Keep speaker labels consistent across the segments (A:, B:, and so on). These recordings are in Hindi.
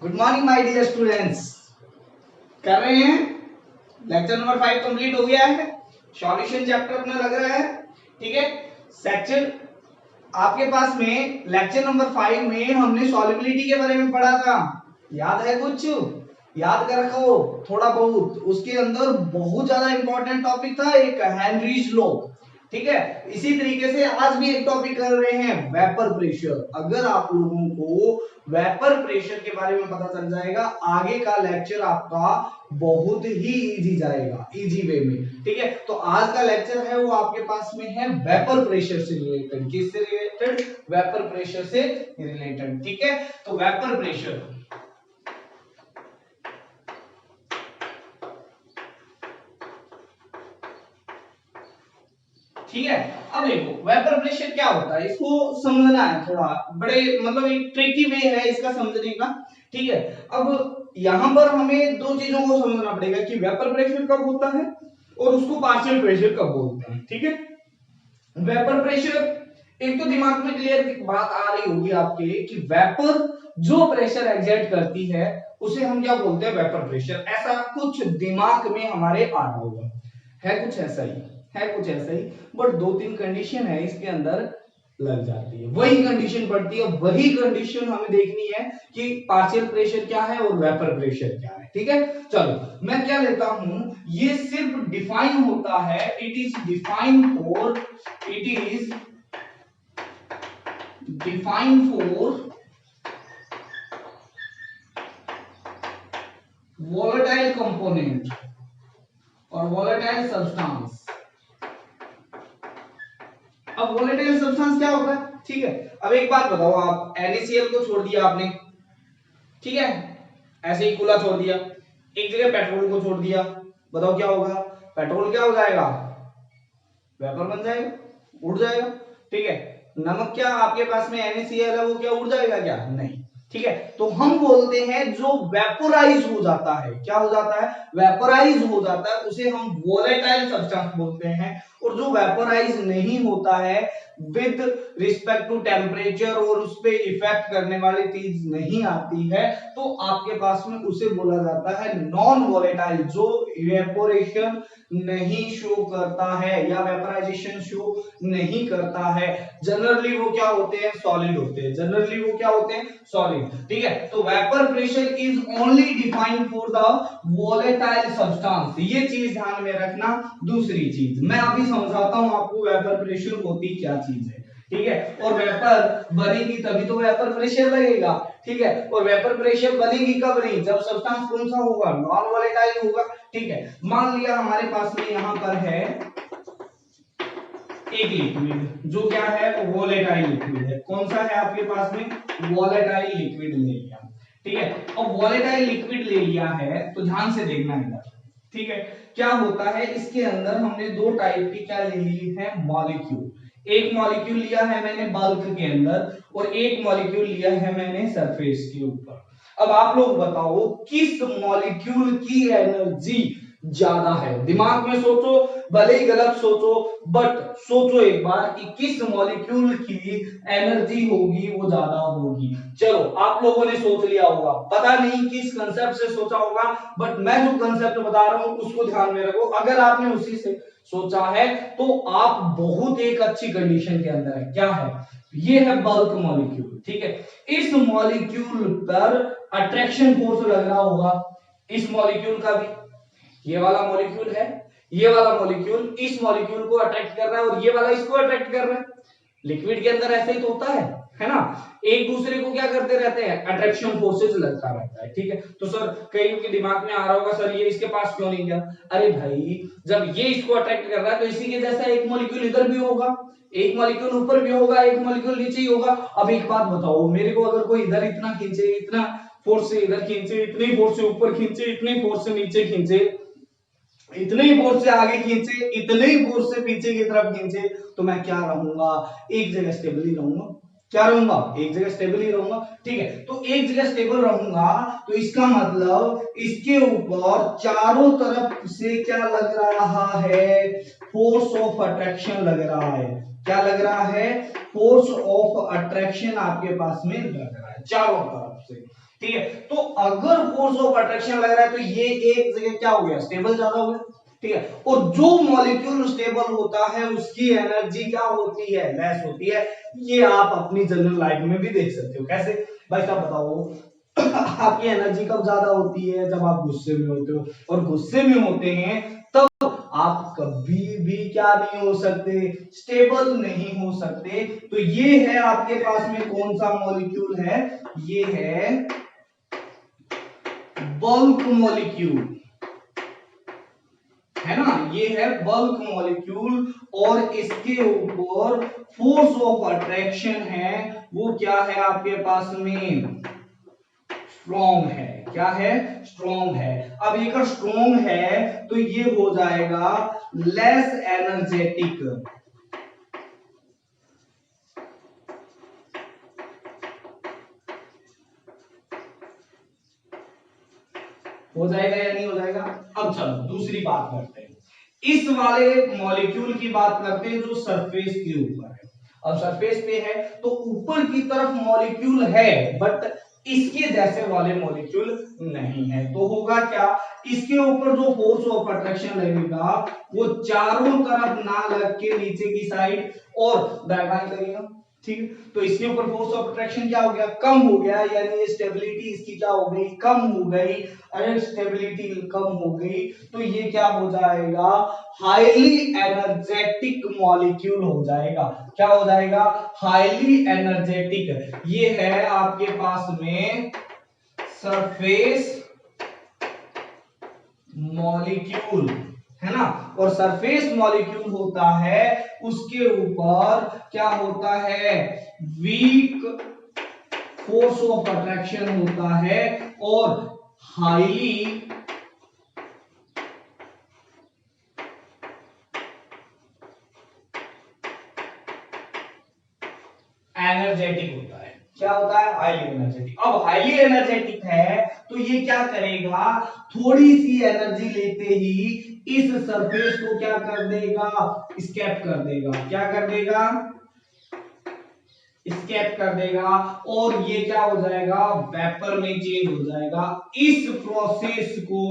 A: Good morning my dear students. कर रहे हैं लेक्चर नंबर 5 कंप्लीट हो गया है। सॉल्यूशन चैप्टर अपना लग रहा है, ठीक है। सेक्शन आपके पास में लेक्चर नंबर 5 में हमने सॉल्युबिलिटी के बारे में पढ़ा था, याद है? कुछ याद कर रखो थोड़ा बहुत। उसके अंदर बहुत ज्यादा इंपॉर्टेंट टॉपिक था एक हेनरीज लॉ, ठीक है। इसी तरीके से आज भी एक टॉपिक कर रहे हैं वेपर प्रेशर। अगर आप लोगों को वेपर प्रेशर के बारे में पता चल जाएगा, आगे का लेक्चर आपका बहुत ही इजी जाएगा, इजी वे में, ठीक है। तो आज का लेक्चर है वो आपके पास में है वेपर प्रेशर से रिलेटेड। किससे रिलेटेड? वेपर प्रेशर से रिलेटेड, ठीक है। तो वेपर प्रेशर, ठीक है। अब देखो वेपर प्रेशर क्या होता है, इसको समझना है थोड़ा, बड़े मतलब एक ट्रिकी वे है इसका समझने का, ठीक है। अब यहां पर हमें दो चीजों को समझना पड़ेगा कि वेपर प्रेशर कब होता है और उसको पार्शियल प्रेशर कब बोलते हैं, ठीक है। वेपर प्रेशर, एक तो दिमाग में क्लियर बात आ रही होगी आपके कि वेपर जो प्रेशर एग्जर्ट करती है उसे हम क्या बोलते हैं? Vapour pressure. ऐसा कुछ दिमाग में हमारे आ रहा होगा, है कुछ ऐसा ही, है कुछ ऐसा ही। बट दो तीन कंडीशन है इसके अंदर लग जाती है, वही कंडीशन पड़ती है, वही कंडीशन हमें देखनी है कि पार्शियल प्रेशर क्या है और वेपर प्रेशर क्या है, ठीक है। चलो मैं क्या लेता हूं, ये सिर्फ डिफाइन होता है, it is define for, it is define for volatile component और volatile substance। अब वोलेटाइल सब्सटेंस क्या होता है, ठीक है। अब एक बात बताओ, आप NaCl को छोड़ दिया आपने, ठीक है, ऐसे ही खुला छोड़ दिया, एक जगह पेट्रोल को छोड़ दिया, बताओ क्या होगा? पेट्रोल क्या हो जाएगा? वेपर बन जाएगा, उड़ जाएगा, ठीक है। नमक क्या आपके पास में NaCl है, वो क्या उड़ जाएगा क्या? नहीं, ठीक है। तो हम बोलते हैं जो वेपोराइज हो जाता है, क्या हो जाता है? वेपोराइज हो जाता है, उसे हम वोलेटाइल सब्सटेंस बोलते हैं। और जो वेपोराइज नहीं होता है विद रिस्पेक्ट टू टेम्परेचर और उस पे इफेक्ट करने वाली चीज नहीं आती है, तो आपके पास में उसे बोला जाता है नॉन वोलेटाइल, जो इवेपोरेशन नहीं शो करता है या वेपराइजेशन शो नहीं करता है। जनरली वो क्या होते हैं? सॉलिड होते हैं, जनरली वो क्या होते हैं? सॉलिड, ठीक है। तो vapour pressure is only defined for the volatile substance, ये चीज ध्यान में रखना। दूसरी चीज मैं अभी समझाता हूं आपको वेपर प्रेशर होती क्या चीज है, ठीक है। और वेपर बनेगी तभी तो वेपर प्रेशर लगेगा, ठीक है। और वेपर प्रेशर बनेगी कब? नहीं, जब सब्सटेंस कौन सा होगा? नॉन वोलेटाइल होगा, ठीक है। मान लिया हमारे पास में यहां पर है एक लिक्विड, जो क्या है? वोलेटाइल लिक्विड है। कौन सा है आपके पास में? वोलेटाइल लिक्विड ले लिया, ठीक है। अब वोलेटाइल लिक्विड ले लिया है तो ध्यान से देखना इधर, ठीक है। क्या होता है इसके अंदर? हमने दो टाइप की क्या ले ली है? मॉलिक्यूल। एक मॉलिक्यूल लिया है मैंने बल्क के अंदर और एक मॉलिक्यूल लिया है मैंने सरफेस के ऊपर। अब आप लोग बताओ किस मॉलिक्यूल की एनर्जी ज्यादा है? दिमाग में सोचो, भले ही गलत सोचो बट सोचो एक बार कि किस मॉलिक्यूल की एनर्जी होगी वो ज्यादा होगी। चलो आप लोगों ने सोच लिया होगा, पता नहीं किस कंसेप्ट से सोचा होगा, बट मैं जो कंसेप्ट बता रहा हूं उसको ध्यान में रखो। अगर आपने उसी से सोचा है तो आप बहुत एक अच्छी कंडीशन के अंदर है। क्या है? ये है बल्क मॉलिक्यूल, ठीक है। इस मॉलिक्यूल पर अट्रैक्शन फोर्स लग रहा होगा, इस मॉलिक्यूल का भी। ये वाला मॉलिक्यूल है, ये वाला मॉलिक्यूल इस मॉलिक्यूल को अट्रैक्ट कर रहा है और ये वाला इसको अट्रैक्ट कर रहा है। लिक्विड के अंदर ऐसे ही तो होता है ना? एक दूसरे को क्या करते रहते हैं? अट्रैक्शन फोर्सेस लगता रहता है, ठीक है। तो सर कईयों के दिमाग में आ रहा होगा, सर ये इसके पास क्यों नहीं गया? अरे भाई, जब ये इसको अट्रैक्ट कर रहा है तो इसी के जैसा एक मॉलिक्यूल इधर भी होगा, एक मॉलिक्यूल ऊपर भी होगा, एक मॉलिक्यूल नीचे ही होगा। अब एक बात बताओ मेरे को, अगर कोई इधर इतना खींचे, इतना फोर्स से इधर खींचे, इतनी फोर्स से ऊपर खींचे, इतनी फोर्स से नीचे खींचे, इतने ही फोर्स से आगे खींचे, इतने ही फोर्स से पीछे की तरफ खींचे, तो मैं क्या रहूंगा? एक जगह स्टेबल ही रहूंगा। क्या रहूंगा? एक जगह स्टेबल ही रहूंगा, ठीक है। तो एक जगह स्टेबल रहूंगा तो इसका मतलब इसके ऊपर चारों तरफ से क्या लग रहा है? फोर्स ऑफ अट्रैक्शन लग रहा है। क्या लग रहा है? फोर्स ऑफ अट्रैक्शन आपके पास में लग रहा है चारों तरफ से, ठीक है। तो अगर फोर्स ऑफ अट्रैक्शन लग रहा है तो ये एक जगह क्या हो गया, स्टेबल ज्यादा हो गया, ठीक है। और जो मॉलिक्यूल स्टेबल होता है उसकी एनर्जी क्या होती है, लेस होती है। ये आप अपनी जनरल लाइफ में भी देख सकते हो। कैसे भाई साहब बताओ आपकी एनर्जी कब ज्यादा होती है, जब आप गुस्से में होते हो, और गुस्से में होते हैं तब आप कभी भी क्या नहीं हो सकते, स्टेबल नहीं हो सकते। तो ये है आपके पास में कौन सा मॉलिक्यूल है, ये है बल्क मॉलिक्यूल, है ना, ये है बल्क मॉलिक्यूल। और इसके ऊपर फोर्स ऑफ अट्रैक्शन है वो क्या है आपके पास में, स्ट्रॉन्ग है। क्या है, स्ट्रॉन्ग है। अब ये अगर स्ट्रॉन्ग है तो ये हो जाएगा लेस एनर्जेटिक, हो जाएगा या नहीं हो जाएगा। अब चलो दूसरी बात करते हैं, इस वाले मॉलिक्यूल की बात करते हैं जो सरफेस के ऊपर है। अब सरफेस पे है तो ऊपर की तरफ मॉलिक्यूल है बट इसके जैसे वाले मॉलिक्यूल नहीं है। तो होगा क्या, इसके ऊपर जो फोर्स ऑफ अट्रैक्शन लगेगा वो चारों तरफ ना लग के नीचे की साइड और डायगोनल लगेगा, ठीक है। तो इसके ऊपर फोर्स ऑफ अट्रैक्शन क्या हो गया, कम हो गया, यानी स्टेबिलिटी इसकी क्या हो गई, कम हो गई। अगर स्टेबिलिटी कम हो गई तो ये क्या हो जाएगा, हाईली एनर्जेटिक मॉलिक्यूल हो जाएगा। क्या हो जाएगा, हाईली एनर्जेटिक। ये है आपके पास में सरफेस मॉलिक्यूल, है ना। और सरफेस मॉलिक्यूल होता है उसके ऊपर क्या होता है, वीक फोर्स ऑफ अट्रैक्शन होता है और हाईली एनर्जेटिक होता है। क्या होता है, हाईली एनर्जेटिक। अब हाईली एनर्जेटिक है तो ये क्या करेगा, थोड़ी सी एनर्जी लेते ही इस सरफेस को क्या कर देगा, स्केप कर देगा। क्या कर देगा, स्केप कर देगा और ये क्या हो जाएगा, वेपर में चेंज हो जाएगा। इस प्रोसेस को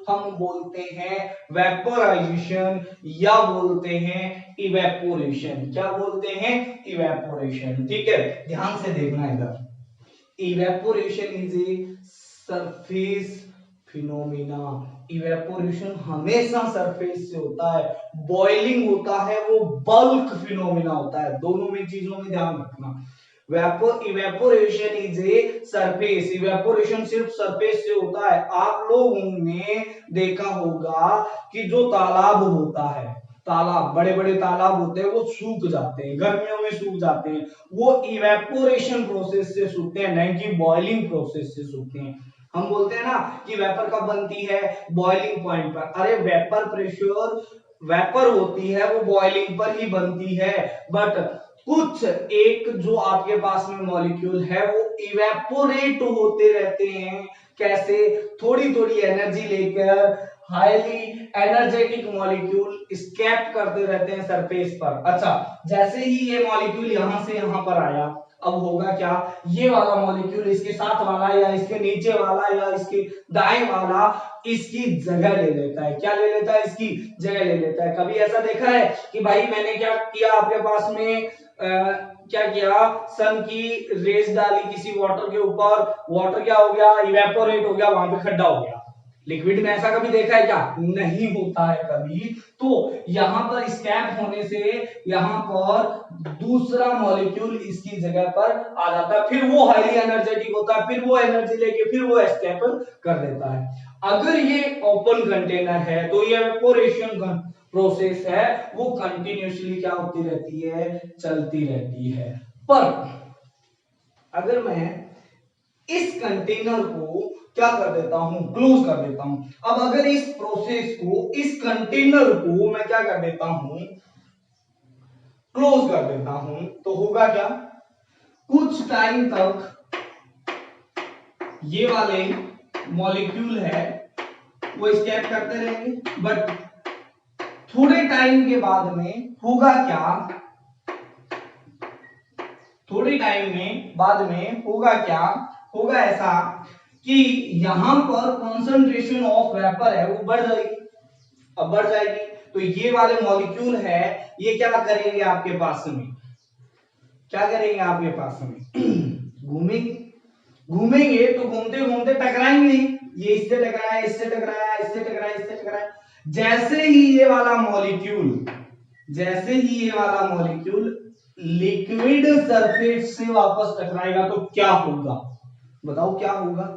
A: हम बोलते हैं वेपोराइजेशन या बोलते हैं इवेपोरेशन। क्या बोलते हैं, इवेपोरेशन, ठीक है। ध्यान से देखना इधर, evaporation is a surface phenomena. Evaporation हमेशा सरफेस से होता है, बॉइलिंग होता है वो बल्क फिनोमिना होता है। दोनों में चीजों में ध्यान रखना। Evaporation is a surface, evaporation सिर्फ सरफेस से होता है। आप लोगों ने देखा होगा कि जो तालाब होता है, तालाब, बड़े बड़े तालाब होते हैं वो सूख जाते हैं, गर्मियों में सूख जाते हैं, वो इवेपोरेशन प्रोसेस से सूखते हैं, नहीं कि बॉइलिंग प्रोसेस से सूखते हैं। हम बोलते हैं ना कि वेपर कब बनती है, बॉइलिंग पॉइंट पर। अरे वेपर प्रेशर, वेपर होती है वो बॉइलिंग पर ही बनती है, बट कुछ एक जो आपके पास में मॉलिक्यूल है वो इवेपोरेट होते रहते हैं। कैसे, थोड़ी थोड़ी एनर्जी लेकर हाईली एनर्जेटिक मॉलिक्यूल स्केप करते रहते हैं सरफेस पर। अच्छा, जैसे ही ये मॉलिक्यूल यहां से यहां पर आया, अब होगा क्या, ये वाला मॉलिक्यूल इसके साथ वाला या इसके नीचे वाला या इसके दाएं वाला इसकी जगह ले लेता है। क्या ले लेता है, इसकी जगह ले लेता है। कभी ऐसा देखा है कि भाई मैंने क्या किया, आपके पास में क्या किया, सन की रेस डाली किसी वाटर के ऊपर, वाटर क्या हो गया, इवेपोरेट हो गया, वहां पे खड्डा हो गया। लिक्विड में ऐसा कभी देखा है क्या, नहीं होता है कभी। तो यहां पर स्कैप होने से यहां पर दूसरा मॉलिक्यूल इसकी जगह पर आ जाता है, फिर वो हाईली एनर्जेटिक होता है, फिर वो एनर्जी लेके फिर वो स्केप कर देता है। अगर ये ओपन कंटेनर है तो ये इवेपोरेशन प्रोसेस है वो कंटिन्यूअसली क्या होती रहती है, चलती रहती है। पर अगर मैं इस कंटेनर को क्या कर देता हूं, क्लोज कर देता हूं। अब अगर इस प्रोसेस को, इस कंटेनर को मैं क्या कर देता हूं, क्लोज कर देता हूं, तो होगा क्या, कुछ टाइम तक ये वाले मॉलिक्यूल है वो स्केप करते रहेंगे, बट थोड़े टाइम के बाद में होगा क्या, थोड़े टाइम में बाद में होगा क्या, होगा ऐसा कि यहां पर कॉन्सेंट्रेशन ऑफ वेपर है वो बढ़ जाएगी। अब बढ़ जाएगी तो ये वाले मॉलिक्यूल है ये क्या करेंगे आपके पास में, क्या करेंगे आपके पास में घूमेंगे। घूमेंगे तो घूमते घूमते टकराएंगे नहीं, ये इससे टकराया, इससे टकराया, इससे टकराया, इससे टकराया। जैसे ही ये वाला मॉलिक्यूल, जैसे ही ये वाला मॉलिक्यूल लिक्विड सरफेस से वापस टकराएगा तो क्या होगा, बताओ क्या होगा?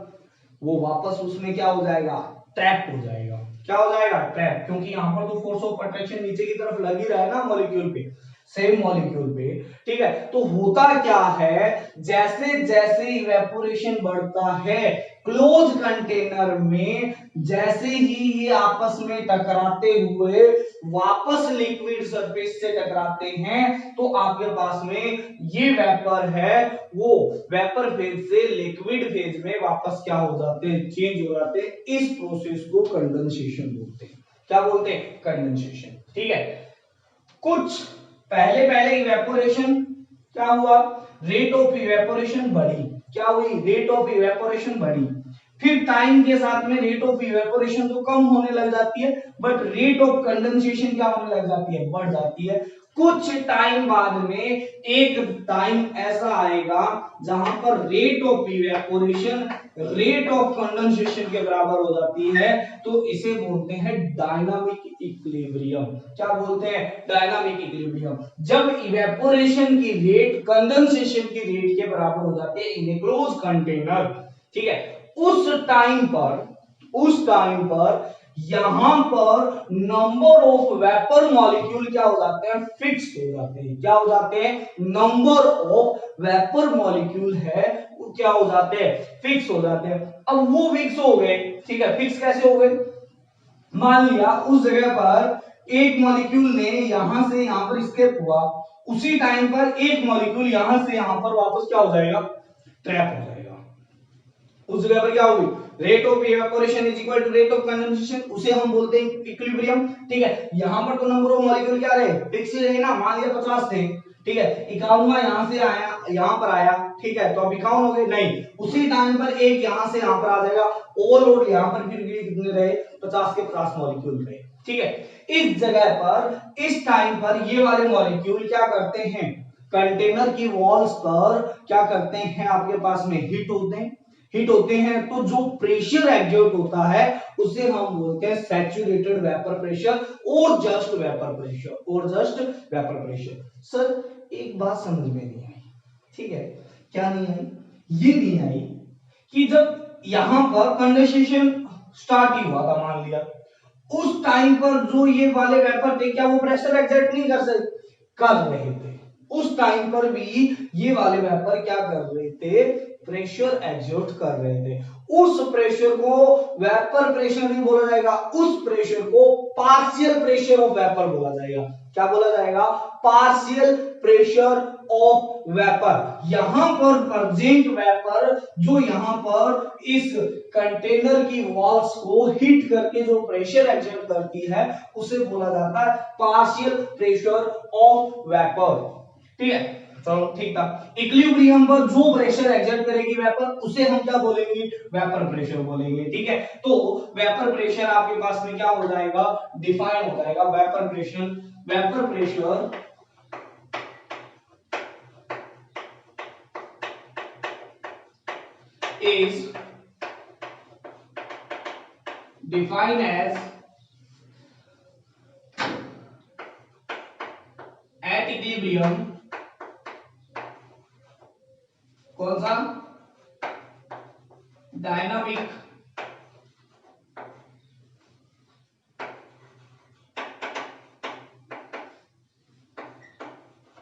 A: वो वापस उसमें क्या हो जाएगा, ट्रैप हो जाएगा। क्या हो जाएगा, ट्रैप, क्योंकि यहां पर तो फोर्स ऑफ अट्रैक्शन नीचे की तरफ लग ही रहा है ना मॉलिक्यूल पे, सेम मॉलिक्यूल पे। ठीक है, तो होता क्या है, जैसे जैसे इवेपोरेशन बढ़ता है क्लोज कंटेनर में, जैसे ही ये आपस में टकराते हुए वापस लिक्विड सरफेस से टकराते हैं तो आपके पास में ये वेपर है वो वेपर फेज से लिक्विड फेज में वापस क्या हो जाते हैं, चेंज हो जाते हैं। इस प्रोसेस को कंडेंसेशन बोलते हैं। क्या बोलते हैं, कंडेंसेशन। ठीक है, कुछ पहले पहले इवेपोरेशन क्या हुआ, रेट ऑफ इवेपोरेशन बढ़ी, क्या हुई, रेट ऑफ इवेपोरेशन बढ़ी। फिर टाइम के साथ में रेट ऑफ इवेपोरेशन तो कम होने लग जाती है बट रेट ऑफ कंडेंसेशन क्या होने लग जाती है, बढ़ जाती है। कुछ टाइम बाद में एक टाइम ऐसा आएगा जहां पर rate of evaporation rate of condensation के बराबर हो जाती है, तो इसे बोलते हैं डायनामिक इक्विलिब्रियम। क्या बोलते हैं, डायनामिक इक्विलिब्रियम। जब इवेपोरेशन की रेट कंडेंसेशन की रेट के बराबर हो जाती है इन ए क्लोज कंटेनर, ठीक है, उस टाइम पर यहां पर नंबर ऑफ वेपर मॉलिक्यूल क्या हो जाते हैं, फिक्स हो जाते हैं। क्या हो जाते हैं, नंबर ऑफ वेपर मॉलिक्यूल है वो क्या हो जाते हैं, फिक्स हो जाते हैं। अब वो फिक्स हो गए, ठीक है, फिक्स कैसे हो गए, मान लिया उस जगह पर एक मॉलिक्यूल ने यहां से यहां पर स्केप हुआ, उसी टाइम पर एक मॉलिक्यूल यहां से यहां पर वापस क्या हो जाएगा, ट्रैप हो जाएगा। उस जगह पर क्या होगी, rate of evaporation is equal to rate of condensation, उसे हम बोलते हैं इक्विलिब्रियम। ठीक है, यहां पर तो नंबर ऑफ मॉलिक्यूल क्या रहे, फिक्स रहे ना, मान लिया 50 थे, ठीक है, 51वां यहां से आया यहां पर आया, ठीक है, तो अब 51 हो गए, नहीं, उसी टाइम पर एक यहां से यहां पर आ जाएगा, ओवरलोड यहां पर फिर भी कितने रहे, 50 के 50 मॉलिक्यूल रहे। ठीक है, इस जगह पर इस टाइम पर ये वाले मॉलिक्यूल क्या करते हैं, कंटेनर की वॉल्स पर क्या करते हैं, आपके पास में हिट होते हैं तो जो प्रेशर एग्जर्ट होता है उसे हम बोलते हैं सैचुरेटेड वेपर प्रेशर और जस्ट वेपर प्रेशर। सर एक बात समझ में नहीं आई, ठीक है, क्या नहीं आई, ये नहीं आई कि जब यहां पर कंडेंसेशन स्टार्ट ही हुआ था, मान लिया उस टाइम पर जो ये वाले वेपर थे क्या वो प्रेशर एग्जर्ट नहीं कर रहे थे, उस टाइम पर भी ये वाले वेपर क्या कर रहे थे, प्रेशर एग्जर्ट कर रहे थे। उस प्रेशर को वेपर प्रेशर नहीं बोला जाएगा, उस प्रेशर को पार्शियल प्रेशर ऑफ वेपर बोला जाएगा। क्या बोला जाएगा, पार्शियल प्रेशर ऑफ वेपर। यहां पर प्रेजेंट वेपर जो यहां पर इस कंटेनर की वॉल्स को हिट करके जो प्रेशर एग्जर्ट करती है उसे बोला जाता है पार्शियल प्रेशर ऑफ वेपर। ठीक है, चलो ठीक था। इक्विलिब्रियम पर जो प्रेशर एग्जर्ट करेगी वेपर उसे हम क्या बोलेंगे, वेपर प्रेशर बोलेंगे। ठीक है, तो वेपर प्रेशर आपके पास में क्या हो जाएगा, डिफाइन हो जाएगा, vapour pressure is defined as at equilibrium, कौन सा, dynamic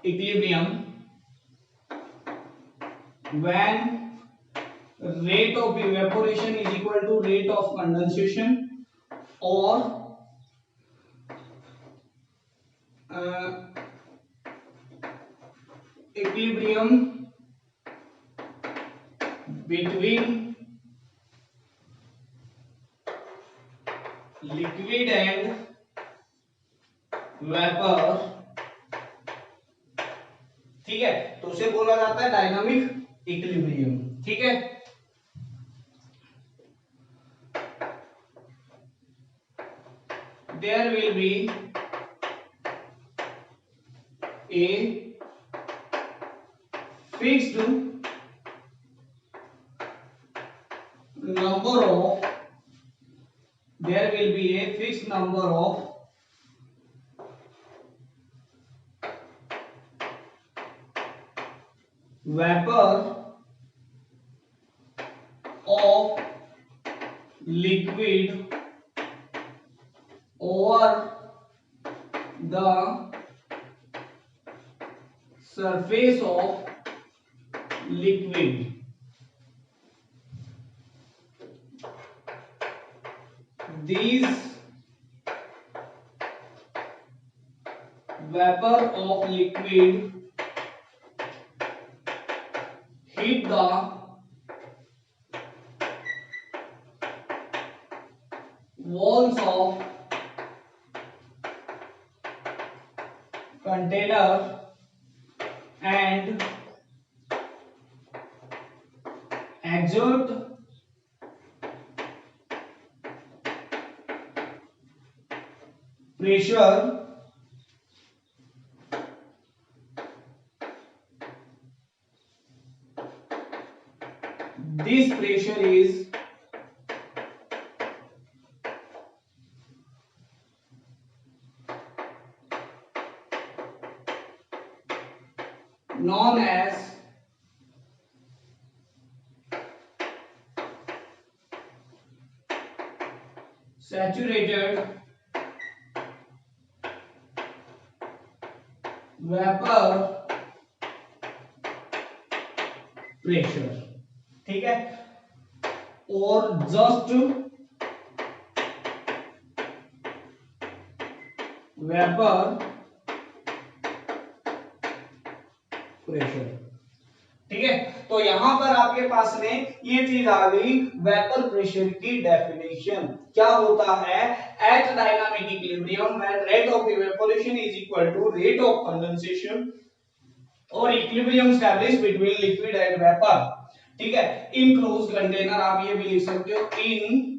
A: equilibrium when rate of evaporation is equal to rate of condensation or equilibrium between liquid and vapor। ठीक है, तो उसे बोला जाता है डायनामिक इक्विलिब्रियम। ठीक है, there will be a fixed number of vapor of liquid over the surface of liquid. These vapor of liquid hit the walls of container and exert pressure this pressure is known as saturated vapor pressure. ठीक है, और जस्ट वेपर प्रेशर। ठीक है, तो यहां पर आपके पास में ये चीज आ गई वेपर प्रेशर की डेफिनेशन। क्या होता है, at dynamic equilibrium when rate of evaporation is equal to rate of condensation और equilibrium establish between liquid and vapour. ठीक है, इन क्लोज कंटेनर, आप ये भी लिख सकते हो in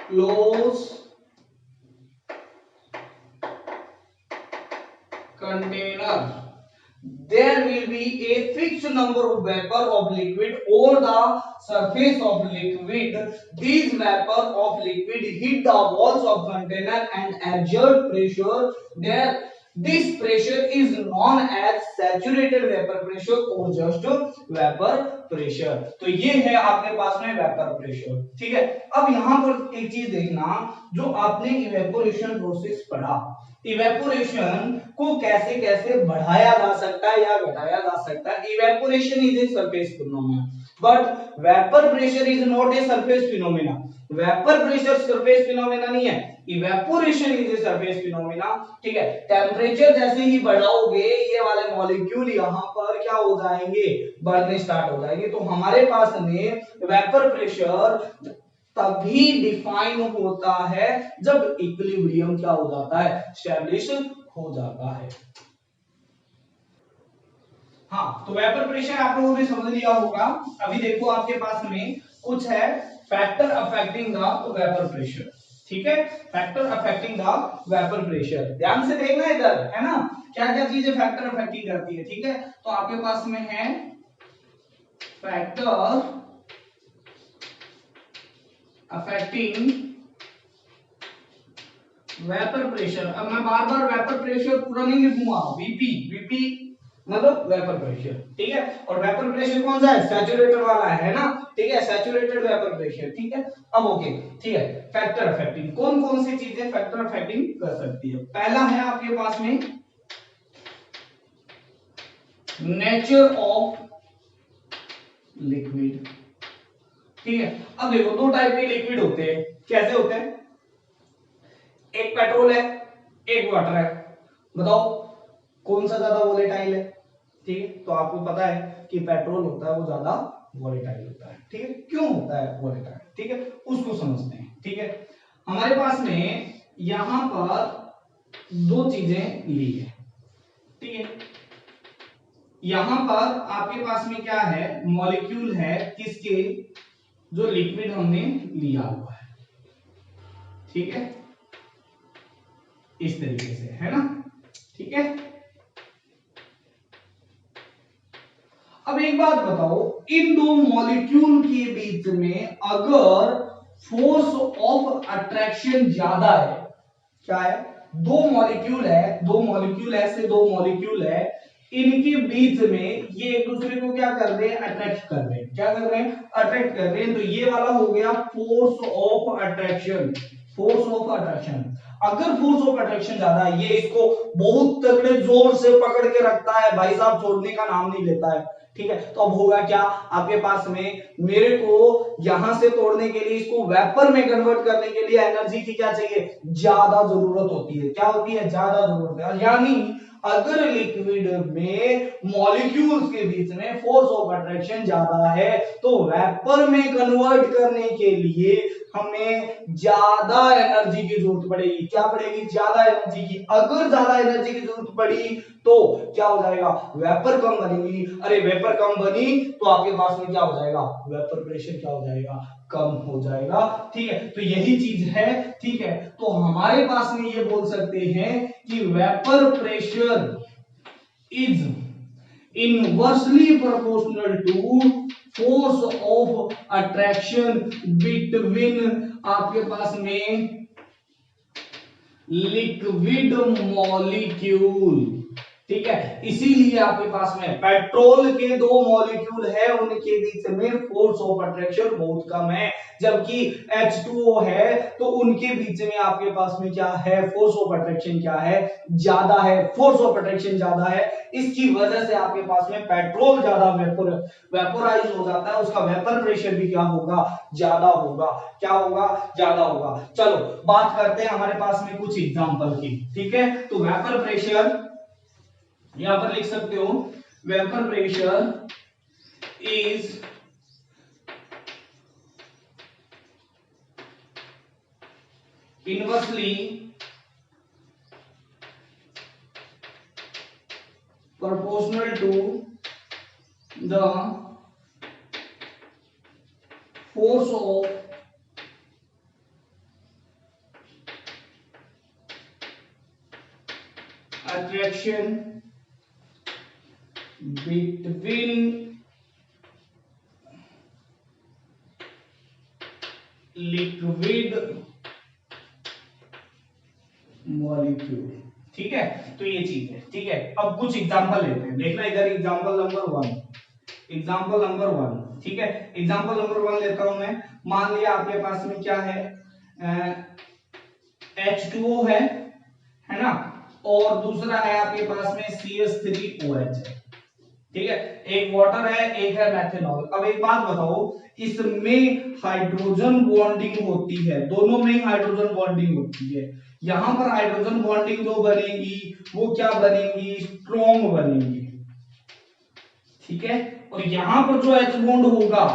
A: close container there will be a fixed number of vapor of liquid over the surface of liquid. These vapor of liquid hit the walls of container and exert pressure there. This pressure is known as saturated vapor pressure or just vapor pressure. तो ये है आपके पास में वेपर प्रेशर। ठीक है, अब यहां पर एक चीज देखना, जो आपने इवेपोरेशन प्रोसेस पढ़ा, इवेपोरेशन को कैसे कैसे बढ़ाया जा सकता है या घटाया जा सकता है। Evaporation is a surface phenomena but vapour pressure is not a surface phenomena. Vapour pressure surface phenomena नहीं है, evaporation is a surface phenomena. ठीक है, टेम्परेचर जैसे ही बढ़ाओगे ये वाले मॉलिक्यूल यहां पर क्या हो जाएंगे, बढ़ने स्टार्ट हो जाएंगे। तो हमारे पास में वेपर प्रेशर तभी डिफाइन होता है जब इक्विलिब्रियम क्या हो जाता है, एस्टैब्लिश हो जाता है। हाँ, तो वेपर प्रेशर आप लोगों ने समझ लिया होगा। अभी देखो आपके पास में कुछ है factor affecting the vapour pressure. ठीक है, factor affecting the vapour pressure, ध्यान से देखना इधर, है ना, क्या क्या चीजें फैक्टर अफेक्टिंग करती है। ठीक है, तो आपके पास में है फैक्टर अफेक्टिंग वेपर प्रेशर। अब मैं बार बार वेपर प्रेशर पूरा नहीं लिखूंगा, वीपी, वीपी मतलब वेपर प्रेशर। ठीक है, और वेपर प्रेशर कौन सा है, सैचुरेटेड वाला है ना। ठीक है, सैचुरेटेड वेपर प्रेशर। ठीक है, अब ओके, ठीक है, फैक्टर अफेक्टिंग कौन कौन सी चीजें फैक्टर अफेक्टिंग कर सकती है। पहला है आपके पास में नेचर ऑफ लिक्विड। ठीक है, अब देखो दो टाइप के लिक्विड होते हैं। कैसे होते हैं, एक पेट्रोल है, एक वाटर है। बताओ कौन सा ज्यादा वोलेटाइल है। ठीक है, तो आपको पता है कि पेट्रोल होता है वो ज्यादा वोलेटाइल होता है। ठीक है, क्यों होता है वोलेटाइल, ठीक है, उसको समझते हैं। ठीक है, हमारे पास में यहां पर दो चीजें ली है। ठीक है, यहां पर आपके पास में क्या है, मॉलिक्यूल है किसके, जो लिक्विड हमने लिया हुआ है। ठीक है, इस तरीके से, है ना, ठीक है। अब एक बात बताओ, इन दो मॉलिक्यूल के बीच में अगर फोर्स ऑफ अट्रैक्शन ज्यादा है, क्या है, दो मॉलिक्यूल है, ऐसे दो मॉलिक्यूल है, इनके बीच में ये एक दूसरे को क्या कर रहे हैं, अट्रैक्ट कर रहे हैं, क्या कर रहे हैं, अट्रैक्ट कर रहे हैं। तो ये वाला हो गया force of attraction, force of attraction. अगर फोर्स ऑफ अट्रैक्शन ज्यादा है, ये इसको बहुत तगड़े जोर से पकड़ के रखता है, भाई साहब छोड़ने का नाम नहीं लेता है, ठीक है। तो अब होगा क्या, आपके पास में मेरे को यहां से तोड़ने के लिए, इसको वेपर में कन्वर्ट करने के लिए एनर्जी की क्या चाहिए, ज्यादा जरूरत होती है, क्या होती है, ज्यादा जरूरत है। यानी अगर लिक्विड में मॉलिक्यूल्स के बीच में फोर्स ऑफ अट्रैक्शन ज्यादा है, तो वेपर में कन्वर्ट करने के लिए हमें ज्यादा एनर्जी की जरूरत पड़ेगी, क्या पड़ेगी, ज्यादा एनर्जी की। अगर ज्यादा एनर्जी की जरूरत पड़ी तो क्या हो जाएगा, वेपर कम बनेगी। अरे वेपर कम बनी तो आपके पास में क्या हो जाएगा, वेपर प्रेशर क्या हो जाएगा, कम हो जाएगा, ठीक है। तो यही चीज है, ठीक है। तो हमारे पास में ये बोल सकते हैं कि vapour pressure is inversely proportional to force of attraction between आपके पास में लिक्विड मॉलिक्यूल, ठीक है। इसीलिए आपके पास में पेट्रोल के दो मॉलिक्यूल है, उनके बीच में फोर्स ऑफ अट्रैक्शन बहुत कम है, जबकि H2O है तो उनके बीच में आपके पास में क्या है, फोर्स ऑफ अट्रैक्शन क्या है, ज्यादा है, फोर्स ऑफ अट्रैक्शन ज्यादा है। इसकी वजह से आपके पास में पेट्रोल ज्यादा वेपोराइज हो जाता है, उसका वेपर प्रेशर भी क्या होगा, ज्यादा होगा, क्या होगा, ज्यादा होगा। चलो बात करते हैं हमारे पास में कुछ एग्जांपल की, ठीक है। तो वेपर प्रेशर यहां पर लिख सकते हो, vapour pressure is inversely proportional to the force of attraction between liquid molecule, ठीक है। तो ये चीज है, ठीक है। अब कुछ एग्जांपल लेते हैं, देखना इधर एग्जांपल नंबर 1, ठीक है। एग्जांपल नंबर 1 लेता हूं मैं। मान लिया आपके पास में क्या है, H2O है ना, और दूसरा है आपके पास में CH3OH है, ठीक है। एक वाटर है, एक है मेथनॉल। अब एक बात बताओ, इसमें हाइड्रोजन बॉन्डिंग होती है, दोनों में हाइड्रोजन बॉन्डिंग होती है। यहां पर हाइड्रोजन बॉन्डिंग जो बनेगी वो क्या बनेगी, स्ट्रॉन्ग बनेगी, ठीक है। और यहां पर जो H बॉन्ड होगा,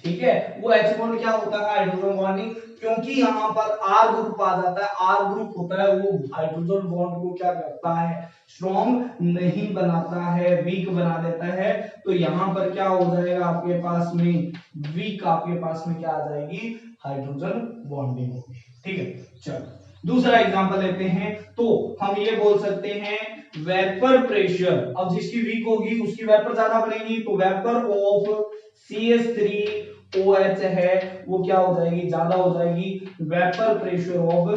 A: ठीक है, वो H बॉन्ड क्या होता है, हाइड्रोजन बॉन्डिंग। क्योंकि यहां पर R ग्रुप आ जाता है, R ग्रुप होता है, वो हाइड्रोजन बॉन्ड को क्या करता है, स्ट्रॉन्ग नहीं बनाता है, वीक बना देता है। तो यहां पर क्या हो जाएगा, आपके पास में वीक, आपके पास में क्या आ जाएगी, हाइड्रोजन बॉन्डिंग होगी, ठीक है। चलो दूसरा एग्जांपल लेते हैं। तो हम ये बोल सकते हैं वेपर प्रेशर, अब जिसकी वीक होगी उसकी वेपर ज्यादा बनेगी, तो वेपर ऑफ CH3OH है वो क्या हो जाएगी, ज्यादा हो जाएगी वेपर प्रेशर ऑफ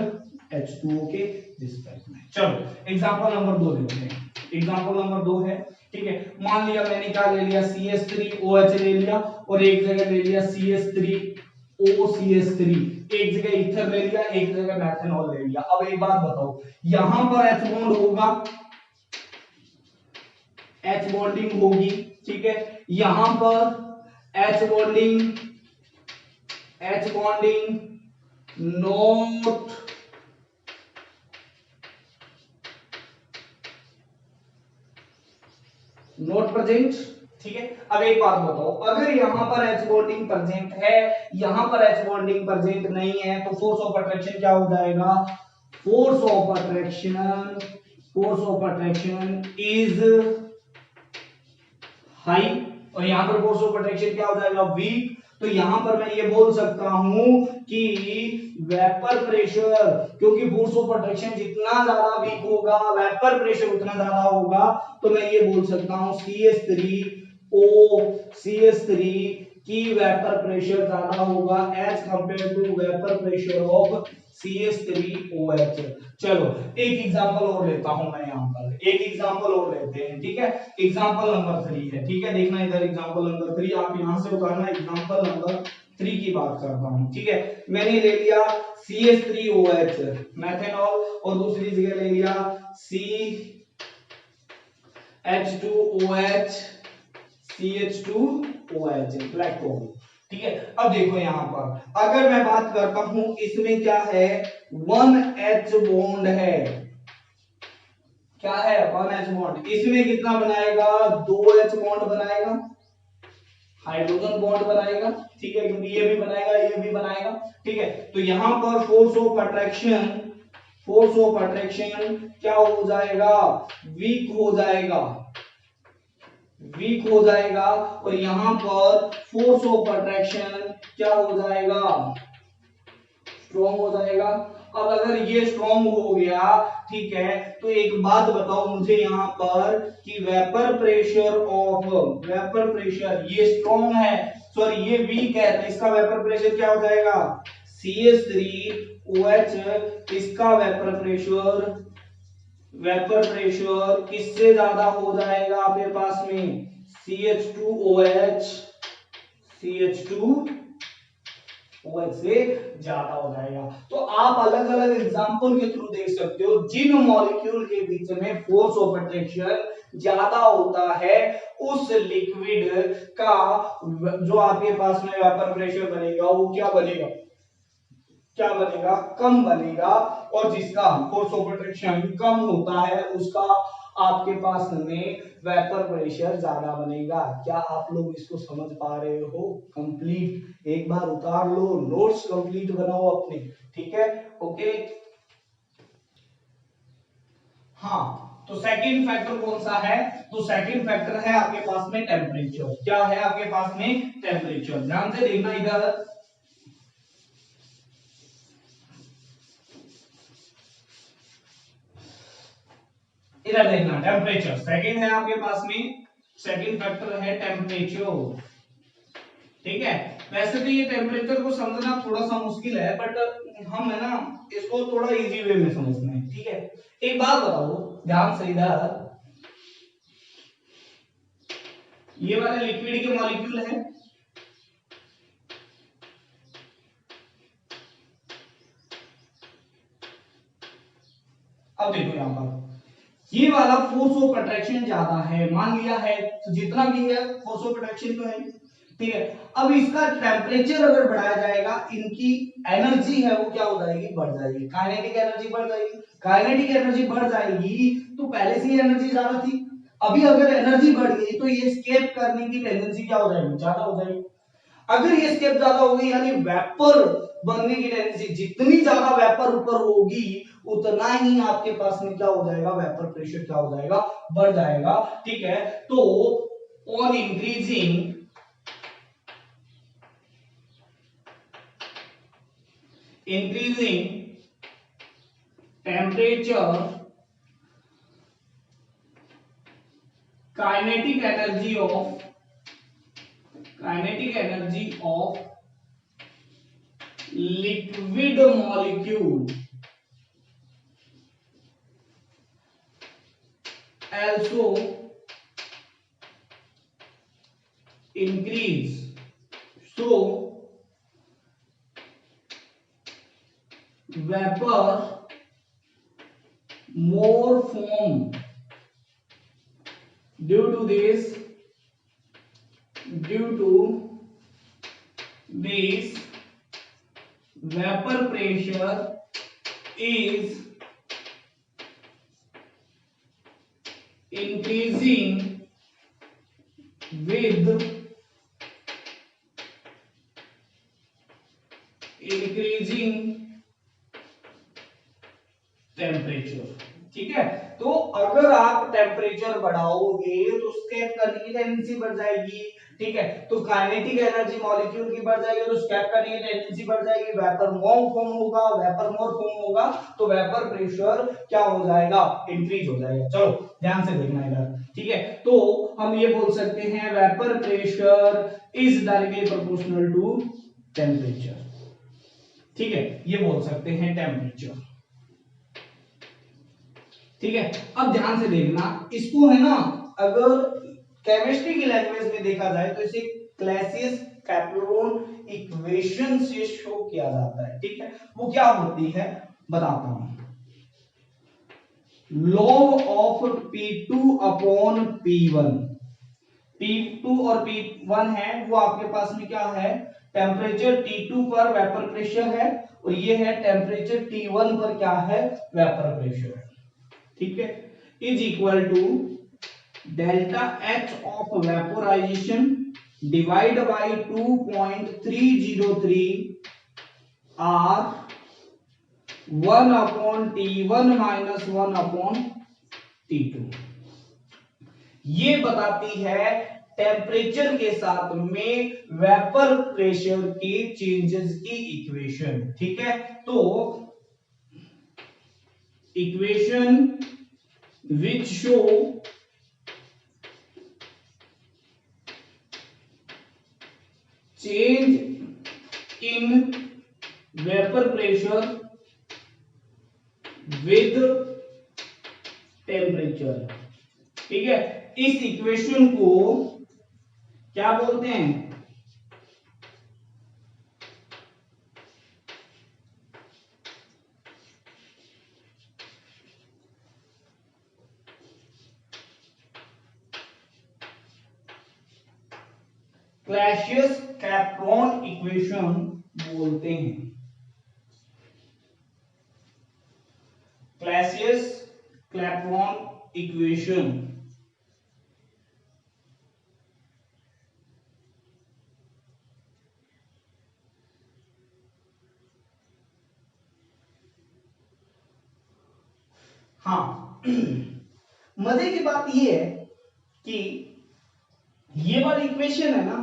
A: H2O के रिस्पेक्ट में। चलो एग्जांपल नंबर 2 लेते हैं। एग्जांपल नंबर 2 है, ठीक है। मान लिया मैंने क्या ले लिया, CH3OH ले लिया, और एक जगह ले लिया CH3OCH3, एक जगह ईथर ले लिया, एक जगह मेथनॉल ले लिया। अब एक बात बताओ, यहां पर H बॉन्ड होगा, H बॉन्डिंग होगी, ठीक है। यहां पर H बॉन्डिंग नोट प्रेजेंट, ठीक है। अब एक बात बताओ, अगर यहां पर H बॉन्डिंग प्रेजेंट है, यहां पर H बॉन्डिंग प्रेजेंट नहीं है, तो फोर्स ऑफ अट्रैक्शन क्या हो जाएगा, force of attraction is high, और यहाँ पर फोर्स ऑफ अट्रैक्शन क्या हो जाएगा, वीक। तो यहां पर मैं ये बोल सकता हूं कि वेपर प्रेशर, क्योंकि फोर्स ऑफ अट्रैक्शन जितना ज्यादा वीक होगा वेपर प्रेशर उतना ज्यादा होगा, तो मैं ये बोल सकता हूं CH3 की वेपर प्रेशर ज्यादा होगा as compare to vapour pressure of CH3OH। चलो एक एग्जांपल और लेता हूं मैं, यहां पर एक एग्जांपल और लेते हैं, ठीक है। एग्जांपल नंबर 3 है, ठीक है, देखना इधर एग्जांपल नंबर 3, आप यहां से उतारना। एग्जांपल नंबर 3 की बात करता हूं, ठीक है। मैंने ले लिया CH3OH मेथनॉल और दूसरी जगह ले लिया CH2OH ब्लैक कोल, ठीक है। अब देखो यहां पर अगर मैं बात करता हूं, इसमें क्या है, 1H बॉन्ड है, क्या है 1H बॉन्ड। इसमें कितना बनाएगा, 2H बॉन्ड बनाएगा, हाइड्रोजन बॉन्ड बनाएगा, ठीक है, क्योंकि ये भी बनाएगा ये भी बनाएगा, ठीक है। तो यहां पर फोर्स ऑफ अट्रैक्शन क्या हो जाएगा, वीक हो जाएगा, और यहां पर फोर्स ऑफ अट्रैक्शन क्या हो जाएगा, स्ट्रॉन्ग हो जाएगा। अब अगर ये स्ट्रॉन्ग हो गया, ठीक है, तो एक बात बताओ मुझे यहां पर कि वेपर प्रेशर ये स्ट्रॉन्ग है, सॉरी ये वीक है, तो इसका वेपर प्रेशर क्या हो जाएगा, CH3OH, इसका वेपर प्रेशर किससे ज्यादा हो जाएगा आपके पास में, CH2OH से ज्यादा हो जाएगा। तो आप अलग अलग एग्जांपल के थ्रू देख सकते हो, जिन मॉलिक्यूल के बीच में फोर्स ऑफ अट्रैक्शन ज्यादा होता है उस लिक्विड का जो आपके पास में वेपर प्रेशर बनेगा वो क्या बनेगा, कम बनेगा, और जिसका फोर्स ऑफ अट्रैक्शन कम होता है उसका आपके पास में वेपर प्रेशर ज्यादा बनेगा। क्या आप लोग इसको समझ पा रहे हो, कंप्लीट एक बार उतार लो, नोट्स कंप्लीट बनाओ अपने, ठीक है, ओके। हाँ, तो सेकंड फैक्टर कौन सा है, तो सेकंड फैक्टर है आपके पास में टेम्परेचर। क्या है आपके पास में, टेम्परेचर। ध्यान से देखना इधर, इधर देखना, टेम्परेचर सेकंड है आपके पास में, सेकंड फैक्टर है टेम्परेचर, ठीक है। वैसे तो ये टेम्परेचर को समझना थोड़ा सा मुश्किल है, बट हम है ना इसको थोड़ा इजी वे में समझते हैं, ठीक है। एक बात बताओ ध्यान से इधर, ये वाले लिक्विड के मॉलिक्यूल है, अब देखो यहां पर ये वाला फोर्स ऑफ अट्रैक्शन ज्यादा है, मान लिया है, तो जितना भी है फोर्स ऑफ अट्रैक्शन तो है, ठीक है। अब इसका टेम्परेचर अगर बढ़ाया जाएगा, इनकी एनर्जी है वो क्या हो जाएगी, बढ़ जाएगी, काइनेटिक एनर्जी बढ़ जाएगी। काइनेटिक एनर्जी बढ़ जाएगी तो पहले से ही एनर्जी ज्यादा थी, अभी अगर एनर्जी बढ़ गई तो ये एस्केप करने की टेंडेंसी क्या हो जाएगी, ज्यादा हो जाएगी। अगर ये स्टेप ज्यादा होगी यानी वेपर बनने की टेंडेंसी, जितनी ज्यादा वेपर ऊपर होगी उतना ही आपके पास में क्या हो जाएगा, वेपर प्रेशर क्या हो जाएगा, बढ़ जाएगा, ठीक है। तो on increasing temperature, kinetic energy of liquid molecule also increase, so vapor more form due to this vapor pressure is increasing with increasing temperature, ठीक है। तो अगर आप टेम्परेचर बढ़ाओगे तो स्केप करने की टेंडेंसी बढ़ जाएगी, ठीक है। तो काइनेटिक एनर्जी मॉलिक्यूल की बढ़ जाएगी तो स्केप करने की टेंडेंसी बढ़ जाएगी, वेपर मोर फॉर्म होगा, वेपर मोर फॉर्म होगा तो वेपर प्रेशर क्या हो जाएगा, इंक्रीज हो जाएगा। चलो ध्यान से देखना इधर, ठीक है। तो हम ये बोल सकते हैं vapour pressure is directly proportional to temperature, ठीक है, ये बोल सकते हैं टेम्परेचर, ठीक है। अब ध्यान से देखना, इसको है ना अगर केमिस्ट्री की लैंग्वेज में देखा जाए तो इसे क्लैसियस कैप्लरोन इक्वेशन से शो किया जाता है, ठीक है। वो क्या होती है बताता हूं, log of P2 upon P1, P2 और P1 है वो आपके पास में क्या है, टेम्परेचर T2 पर वेपर प्रेशर है और ये है टेम्परेचर T1 पर क्या है, वेपर प्रेशर है, ठीक है, is equal to delta H of vaporisation divide by 2.303 R 1 upon T1 minus 1 upon T2। ये बताती है टेम्परेचर के साथ में वेपर प्रेशर के चेंजेस की इक्वेशन, ठीक है। तो equation which show change in vapour pressure with temperature, ठीक है। इस इक्वेशन को क्या बोलते हैं, क्लैसियस कैप्रोन इक्वेशन बोलते हैं, क्लैसियस कैप्रोन इक्वेशन। हाँ मजे की बात ये है कि ये वाली इक्वेशन है ना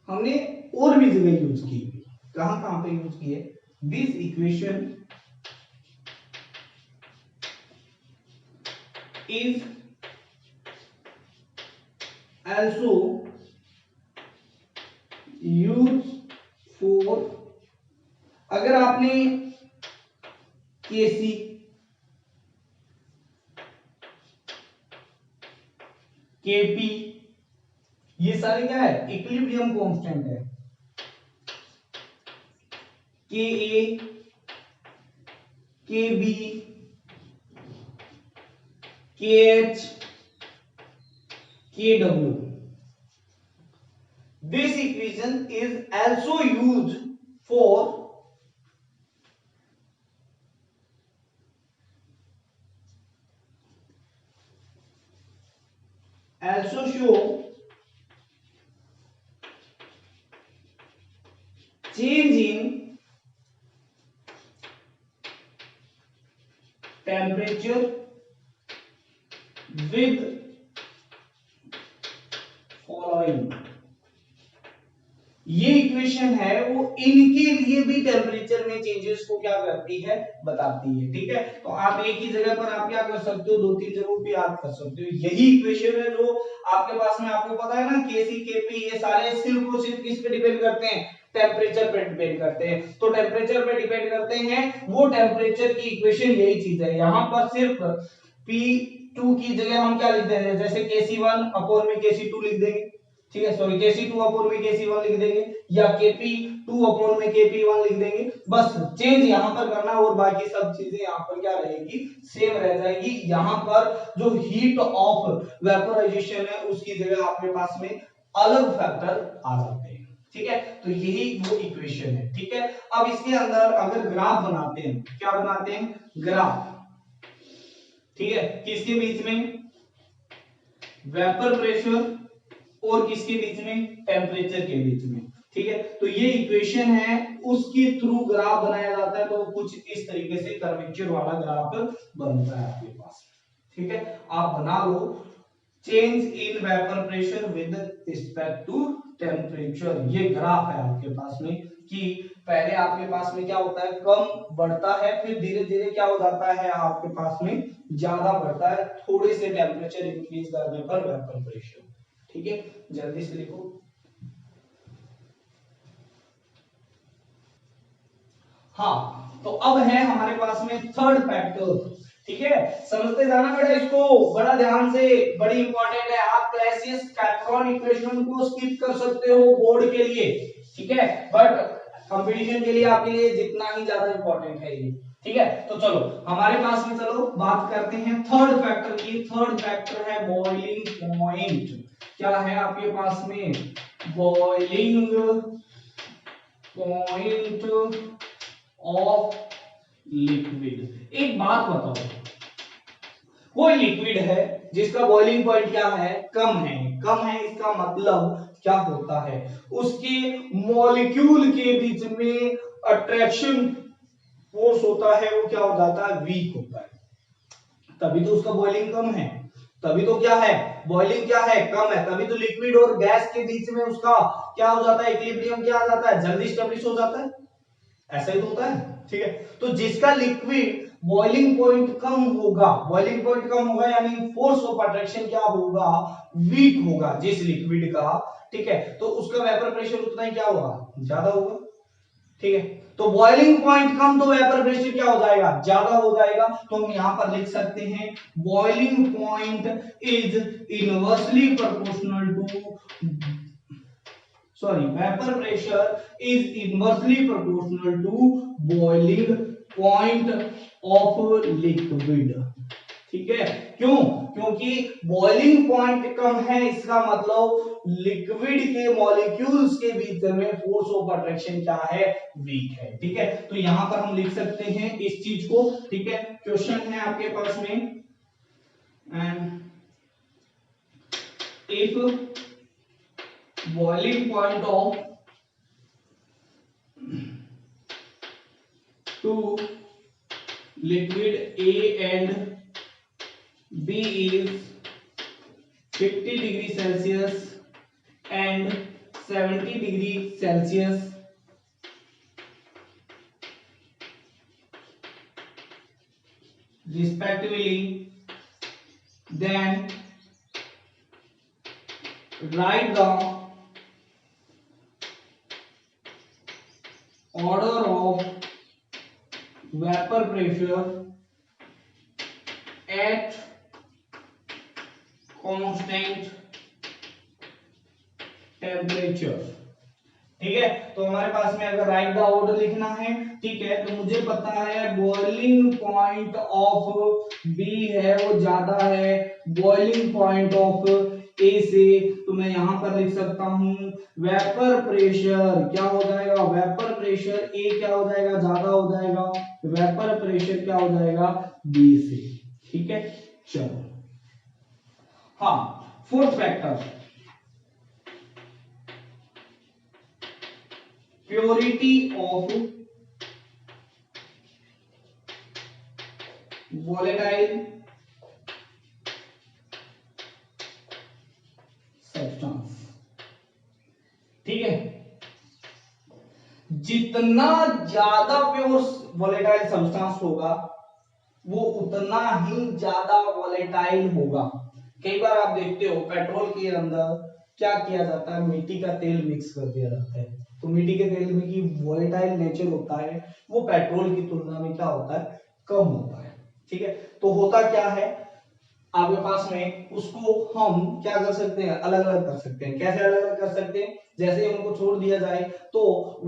A: हमने और भी जगह यूज की, कहां कहां पे यूज की है, this equation is also use for, अगर आपने केसी केपी ये सारे क्या है, इक्विलिब्रियम कांस्टेंट है, के ए के बी के एच के W, this equation is also used for also show change in temperature with following। ये इक्वेशन है वो इनके लिए भी टेम्परेचर में चेंजेस को क्या करती है, बताती है, ठीक है। तो आप एक ही जगह पर आप क्या कर सकते हो, दो तीन जगहों पे याद कर सकते हो, यही इक्वेशन है जो आपके पास में, आपको पता है ना केसी केपी ये सारे सिर्फ और सिर्फ किस पे डिपेंड करते हैं, टेम्परेचर पे डिपेंड करते हैं। तो टेम्परेचर पे डिपेंड करते हैं, वो टेम्परेचर की इक्वेशन यही चीज है। यहाँ पर सिर्फ P2 की जगह हम क्या लिख देंगे, जैसे Kc1 अपॉन में Kc2 लिख देंगे, ठीक है, सॉरी Kc2 अपॉन में Kc1 लिख देंगे या Kp2 अपॉन में Kp1 लिख देंगे, बस चेंज यहां पर करना और बाकी सब चीजें यहां पर क्या रहेगी, सेम रह जाएगी। यहां पर जो हीट ऑफ वेपोराइजेशन है उसकी जगह आपके पास में अलग फैक्टर आ जाते हैं, ठीक है। तो यही वो इक्वेशन है, ठीक है। अब इसके अंदर अगर ग्राफ बनाते हैं, क्या बनाते हैं, ग्राफ, ठीक है, किसके बीच में, वेपर प्रेशर और किसके बीच में, टेम्परेचर के बीच में, ठीक है। तो ये इक्वेशन है उसके थ्रू ग्राफ बनाया जाता है, तो कुछ इस तरीके से कर्वेचर वाला ग्राफ बनता है आपके पास, ठीक है, आप बना लो change in vapour pressure with respect to temperature. ये ग्राफ है आपके पास में कि पहले आपके पास में क्या होता है, कम बढ़ता है, फिर धीरे धीरे क्या हो जाता है आपके पास में ज्यादा बढ़ता है थोड़े से टेम्परेचर इंक्रीज करने पर वेपर प्रेशर। ठीक है, जल्दी से लिखो। हाँ, तो अब है हमारे पास में थर्ड फैक्टर। ठीक है, समझते जाना बेटा इसको बड़ा ध्यान से, बड़ी इंपॉर्टेंट है। आप क्लैसियस कैप्ट्रॉन इक्वेशन को स्किप कर सकते हो बोर्ड के लिए, ठीक है, बट कंपटीशन के लिए आपके लिए जितना ही ज्यादा इंपॉर्टेंट है ये। ठीक है, तो चलो हमारे पास में, चलो बात करते हैं थर्ड फैक्टर की। थर्ड फैक्टर है बॉइलिंग पॉइंट। क्या है आपके पास में, बॉइलिंग पॉइंट ऑफ लिक्विड। एक बात बताओ, कोई लिक्विड है जिसका बॉइलिंग पॉइंट क्या है, कम है। कम है इसका मतलब क्या होता है, उसके मॉलिक्यूल के बीच में अट्रैक्शन फोर्स होता है वो क्या हो जाता है, वीक होता है। तभी तो उसका बॉइलिंग कम है, तभी तो क्या है, बॉइलिंग क्या है, कम है, तभी तो लिक्विड और गैस के बीच में उसका क्या हो जाता है, इक्विलिब्रियम क्या आ जाता है, जल्दी स्टेब्लिश हो जाता है। ऐसा ही तो होता है। ठीक है, तो जिसका लिक्विड बॉइलिंग पॉइंट कम होगा, बॉइलिंग पॉइंट कम होगा यानी फोर्स ऑफ अट्रैक्शन क्या होगा, वीक होगा जिस लिक्विड का। ठीक है, तो उसका वेपर प्रेशर उतना ही क्या होगा, ज्यादा होगा। ठीक है, तो बॉइलिंग पॉइंट कम तो वेपर प्रेशर क्या हो जाएगा, ज्यादा हो जाएगा। तो हम यहां पर लिख सकते हैं boiling point is inversely proportional to, sorry, vapor pressure is inversely proportional to boiling point of liquid। ठीक है, क्यों, क्योंकि बॉइलिंग पॉइंट कम है, इसका मतलब लिक्विड के मॉलिक्यूल्स के बीच में फोर्स ऑफ अट्रैक्शन क्या है, वीक है। ठीक है, तो यहां पर हम लिख सकते हैं इस चीज को। ठीक है, क्वेश्चन है आपके पास में, and if boiling point of two liquid A and B is 50 degree Celsius and 70 degree Celsius, respectively, then write the order of vapor pressure at constant temperature। ठीक है, तो हमारे पास में अगर राइट द ऑर्डर लिखना है, ठीक है, तो मुझे पता है बॉइलिंग पॉइंट ऑफ बी है वो ज्यादा है बॉइलिंग पॉइंट ऑफ ए से, तो मैं यहां पर लिख सकता हूं वेपर प्रेशर क्या हो जाएगा, वेपर प्रेशर ए क्या हो जाएगा, ज्यादा हो जाएगा, वेपर प्रेशर क्या हो जाएगा, बी से। ठीक है, चलो हाँ, fourth factor purity of volatile substance. ठीक है, जितना ज्यादा प्योर वोलेटाइल सब्सटेंस होगा वो उतना ही ज्यादा वोलेटाइल होगा। कई बार आप देखते हो पेट्रोल के अंदर क्या किया जाता है, मिट्टी का तेल मिक्स कर दिया जाता है, तो मिट्टी के तेल में की वोलेटाइल नेचर होता है वो पेट्रोल की तुलना में क्या होता है, कम होता है। ठीक है, तो होता क्या है आपके पास में, उसको हम क्या कर सकते हैं, अलग अलग कर सकते हैं। कैसे अलग अलग कर सकते हैं, जैसे उनको छोड़ दिया जाए तो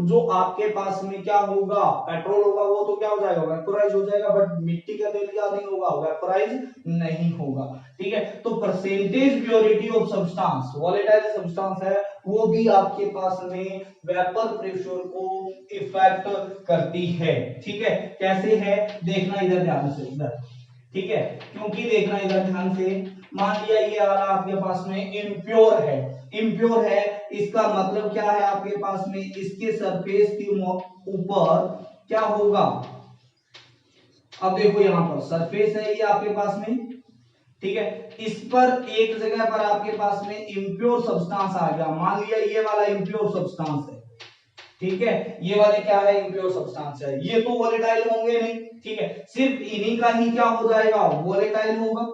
A: जो आपके पास में क्या होगा, पेट्रोल होगा वो तो क्या हो जाएगा, वेपोराइज हो जाएगा, बट मिट्टी का तेल क्या नहीं होगा, वेपोराइज नहीं होगा। ठीक है, तो percentage purity of substance, volatile substance है वो भी आपके पास में वेपर प्रेशर को इफेक्ट करती है। ठीक है, कैसे है देखना इधर ध्यान से, इधर। ठीक है, क्योंकि देखना इधर ध्यान से, मान लिया ये आ रहा आपके पास में इम्प्योर है, इम्प्योर है, इसका मतलब क्या है आपके पास में, इसके सरफेस के ऊपर क्या होगा, अब देखो यहां पर सरफेस है ये आपके पास में, ठीक है। इस पर एक जगह पर आपके पास में इम्प्योर सब्सटेंस आ गया, मान लिया ये वाला इम्प्योर सब्सटेंस है, ठीक है, ये वाले क्या है, इम्प्योर सब्सटेंस है, ये तो वोलेटाइल होंगे नहीं, ठीक है, सिर्फ इन्हीं का ही क्या हो जाएगा, वोलेटाइल होगा,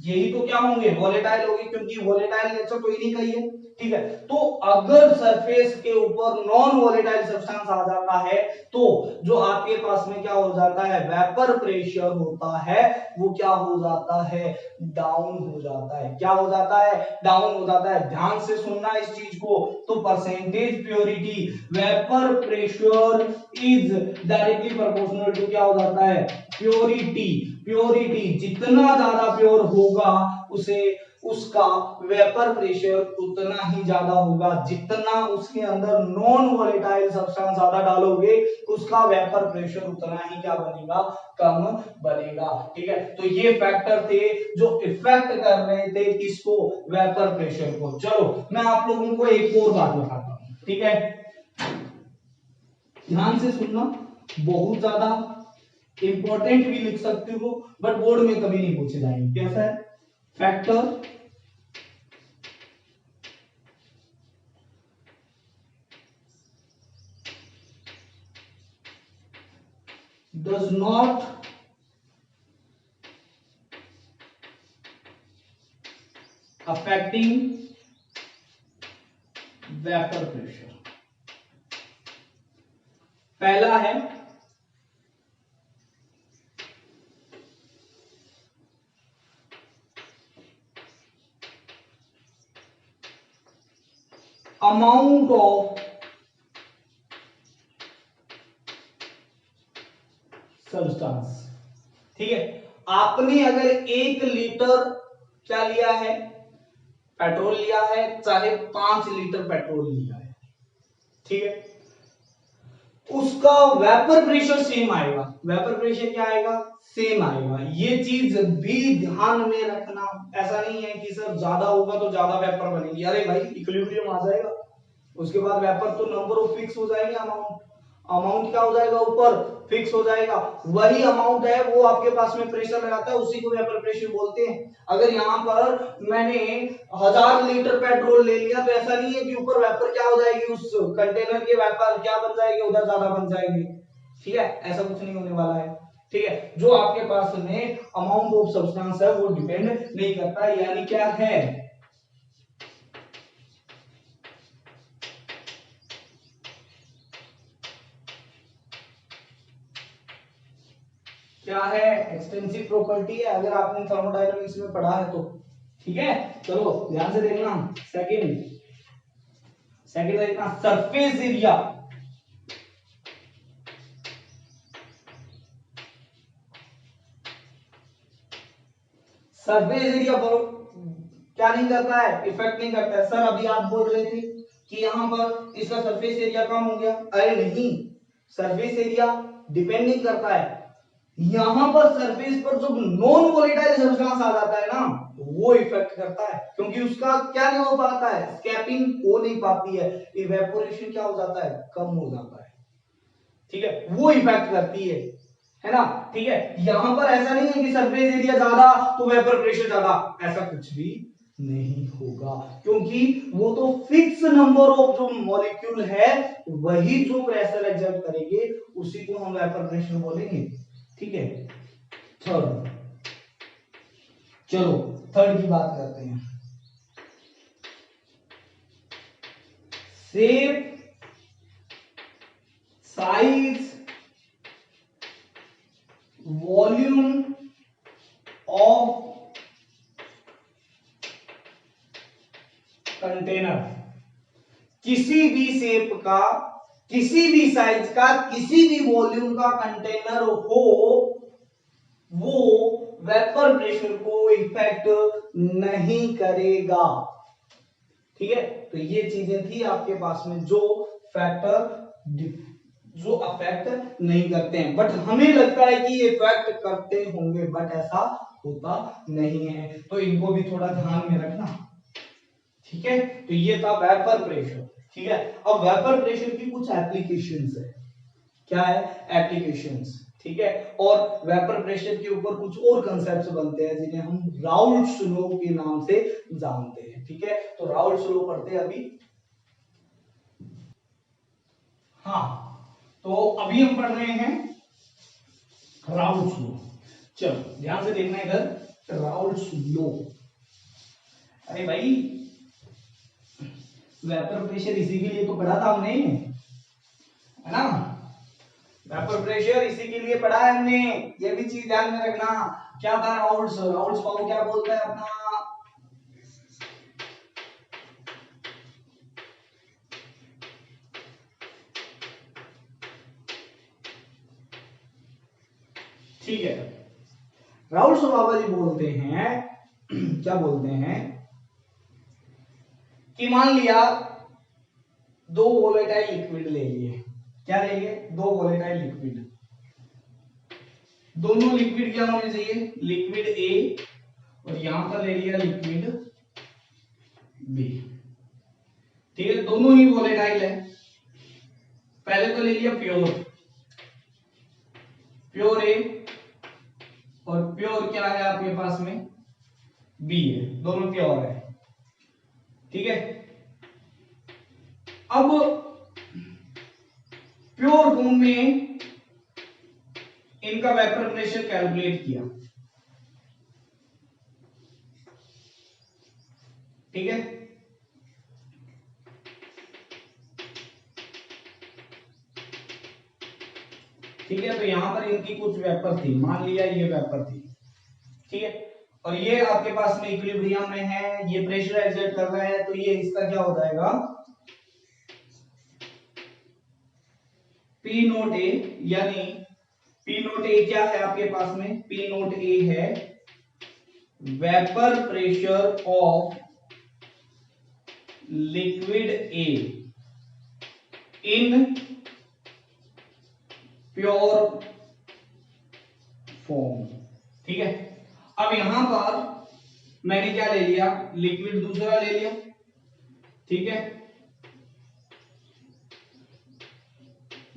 A: यही तो क्या होंगे, वोलेटाइल होंगे, क्योंकि वोलेटाइल नेचर तो इन्हीं का ही है, ठीक है। तो अगर सरफेस के ऊपर नॉन वोलेटाइल सब्सटेंस आ जाता है तो जो आपके पास में क्या हो जाता है, वेपर प्रेशर होता है, वो क्या हो जाता है, डाउन हो जाता है, क्या हो जाता है, डाउन हो जाता है। ध्यान से सुनना इस चीज को, तो percentage purity vapour pressure is directly proportional to क्या हो जाता है, प्योरिटी। प्योरिटी जितना ज्यादा प्योर होगा उसे उसका वेपर प्रेशर उतना ही ज्यादा होगा, जितना उसके अंदर नॉन वोलेटाइल सब्सटेंस ज्यादा डालोगे उसका वेपर प्रेशर उतना ही क्या बनेगा, कम बनेगा, ठीक है। तो ये फैक्टर थे जो इफेक्ट कर रहे थे किसको, वेपर प्रेशर को। चलो मैं आप लोगों को एक और बात बताता हूं, ठीक है, ध्यान से सुनना, बहुत ज्यादा इंपॉर्टेंट भी लिख सकते हो बट बोर्ड में कभी नहीं पूछे जाएंगे। कैसा है, factor does not affecting vapour pressure. पहला है अमाउंट ऑफ सब्सटेंस, ठीक है। आपने अगर 1 लीटर क्या लिया है, पेट्रोल लिया है, चाहे 5 लीटर पेट्रोल लिया है, ठीक है, उसका वेपर प्रेशर सेम आएगा, वेपर प्रेशर क्या आएगा, सेम आएगा। ये चीज भी ध्यान में रखना, ऐसा नहीं है कि सर ज्यादा होगा तो ज्यादा वेपर बनेगी, अरे भाई इक्विलिब्रियम आ जाएगा, उसके बाद वेपर तो नंबर ऑफ फिक्स हो जाएंगे, अमाउंट अमाउंट क्या हो जाएगा, ऊपर फिक्स हो जाएगा, वही अमाउंट है वो आपके पास में प्रेशर लगाता है, उसी को वेपर प्रेशर बोलते हैं। अगर यहाँ पर मैंने 1000 लीटर पेट्रोल ले लिया तो ऐसा नहीं है कि ऊपर वेपर क्या हो जाएगी, उस कंटेनर के वेपर क्या बन जाएगी, उधर ज्यादा बन जाएंगे, ठीक है, ऐसा कुछ नहीं होने वाला है, ठीक है। जो आपके पास में अमाउंट ऑफ सब्सटेंस है वो डिपेंड नहीं करता, यानी क्या है, क्या है, एक्सटेंसिव प्रॉपर्टी है, अगर आपने थर्मोडायनामिक्स में पढ़ा है तो, ठीक है। चलो ध्यान से देखना, सेकंड सेकंड देखना, सरफेस एरिया, सरफेस एरिया क्या नहीं करता है, इफेक्ट नहीं करता है। सर अभी आप बोल रहे थे कि यहां पर इसका सरफेस एरिया कम हो गया, अरे नहीं, सरफेस एरिया डिपेंड नहीं करता है, यहां पर सरफेस पर जो नॉन वोलेटाइल सब्सटेंस आ जाता है ना वो इफेक्ट करता है, क्योंकि उसका क्या नहीं हो पाता है, स्कैपिंग हो नहीं पाती है, इवेपोरेशन क्या हो जाता है, कम हो जाता है, ठीक है, वो इफेक्ट करती है ना, ठीक है। यहां पर ऐसा नहीं है कि सरफेस एरिया ज्यादा तो वेपर प्रेशर ज्यादा, ऐसा कुछ भी नहीं होगा, क्योंकि वो तो फिक्स नंबर ऑफ जो मॉलिक्यूल है वही जो प्रेशर एग्जर्ट करेंगे उसी को हम वेपर प्रेशर बोलेंगे, ठीक है। थर्ड, चलो थर्ड की बात करते हैं, shape, size, volume of container, किसी भी शेप का, किसी भी साइज का, किसी भी वॉल्यूम का कंटेनर हो वो वेपर प्रेशर को इफेक्ट नहीं करेगा, ठीक है। तो ये चीजें थी आपके पास में जो फैक्टर जो अफेक्ट नहीं करते हैं, बट हमें लगता है कि ये इफेक्ट करते होंगे, बट ऐसा होता नहीं है, तो इनको भी थोड़ा ध्यान में रखना, ठीक है। तो ये था वेपर प्रेशर, ठीक है। अब वेपर प्रेशर की कुछ एप्लीकेशंस है, क्या है, एप्लीकेशंस, ठीक है। और वेपर प्रेशर के ऊपर कुछ और कंसेप्ट बनते हैं जिन्हें हम राउल्ट्स लॉ के नाम से जानते हैं, ठीक है। तो राउल्ट्स लॉ पढ़ते हैं अभी। हाँ, तो अभी हम पढ़ रहे हैं राउल्ट्स लॉ। चलो ध्यान से देखना इधर, राउल्ट्स लॉ। अरे भाई, वेपर प्रेशर इसी के लिए तो पढ़ा था हमने, है ना। वेपर प्रेशर इसी के लिए पढ़ा है हमने, ये भी चीज ध्यान में रखना। क्या था राउल्ट्स, राउल्ट्स पाओ क्या बोलता है अपना, ठीक है। राउल्ट्स बाबा जी बोलते हैं क्या बोलते हैं कि मान लिया दो वोलेटाइल लिक्विड ले लिए, क्या ले लिए, दो वोलेटाइल लिक्विड। दोनों लिक्विड क्या होने चाहिए, लिक्विड ए, और यहां पर ले लिया लिक्विड बी, ठीक है। दोनों ही वोलेटाइल है। पहले तो ले लिया प्योर, प्योर ए, और प्योर क्या है आपके पास में, बी है, दोनों प्योर है, ठीक है। अब प्योर फॉर्म में इनका वेपर प्रेशर कैलकुलेट किया, ठीक है। ठीक है, तो यहां पर इनकी कुछ वेपर थी, मान लिया ये वेपर थी, ठीक है। और ये आपके पास में इक्विलिब्रियम में है, ये प्रेशर एक्सर्ट कर रहा है, तो ये इसका क्या हो जाएगा, पी नोट ए, यानी पी नोट ए क्या है आपके पास में, पी नोट ए है vapour pressure of liquid A in pure form, ठीक है। अब यहां पर मैंने क्या ले लिया, लिक्विड दूसरा ले लिया, ठीक है।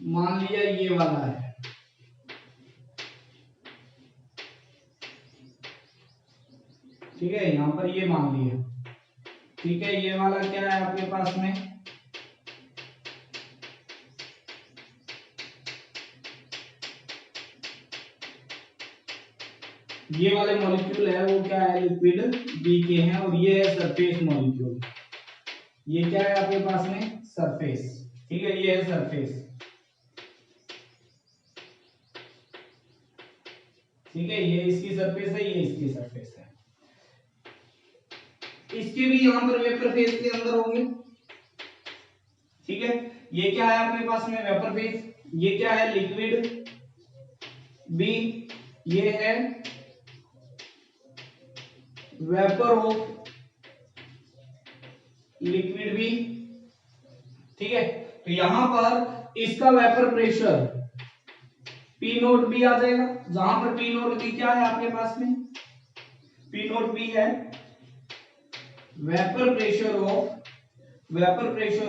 A: मान लिया ये वाला है, ठीक है, यहां पर ये मान लिया, ठीक है। ये वाला क्या है आपके पास में, ये वाले मॉलिक्यूल है वो क्या है, लिक्विड बी के हैं, और ये है सरफेस मॉलिक्यूल, ये क्या है आपके पास में, सरफेस, ठीक है, ये है सरफेस, ठीक है। ये इसकी सरफेस है, ये इसकी सरफेस है, इसके भी यहां पर वेपर फेज के अंदर होंगे, ठीक है। ये क्या है आपके पास में, वेपर फेज, ये क्या है, लिक्विड बी, ये है वेपर ऑफ लिक्विड बी, ठीक है। तो यहां पर इसका vapour pressure P nought B आ जाएगा, जहां पर पी नोट बी क्या है आपके पास में, पी नोट बी है vapour pressure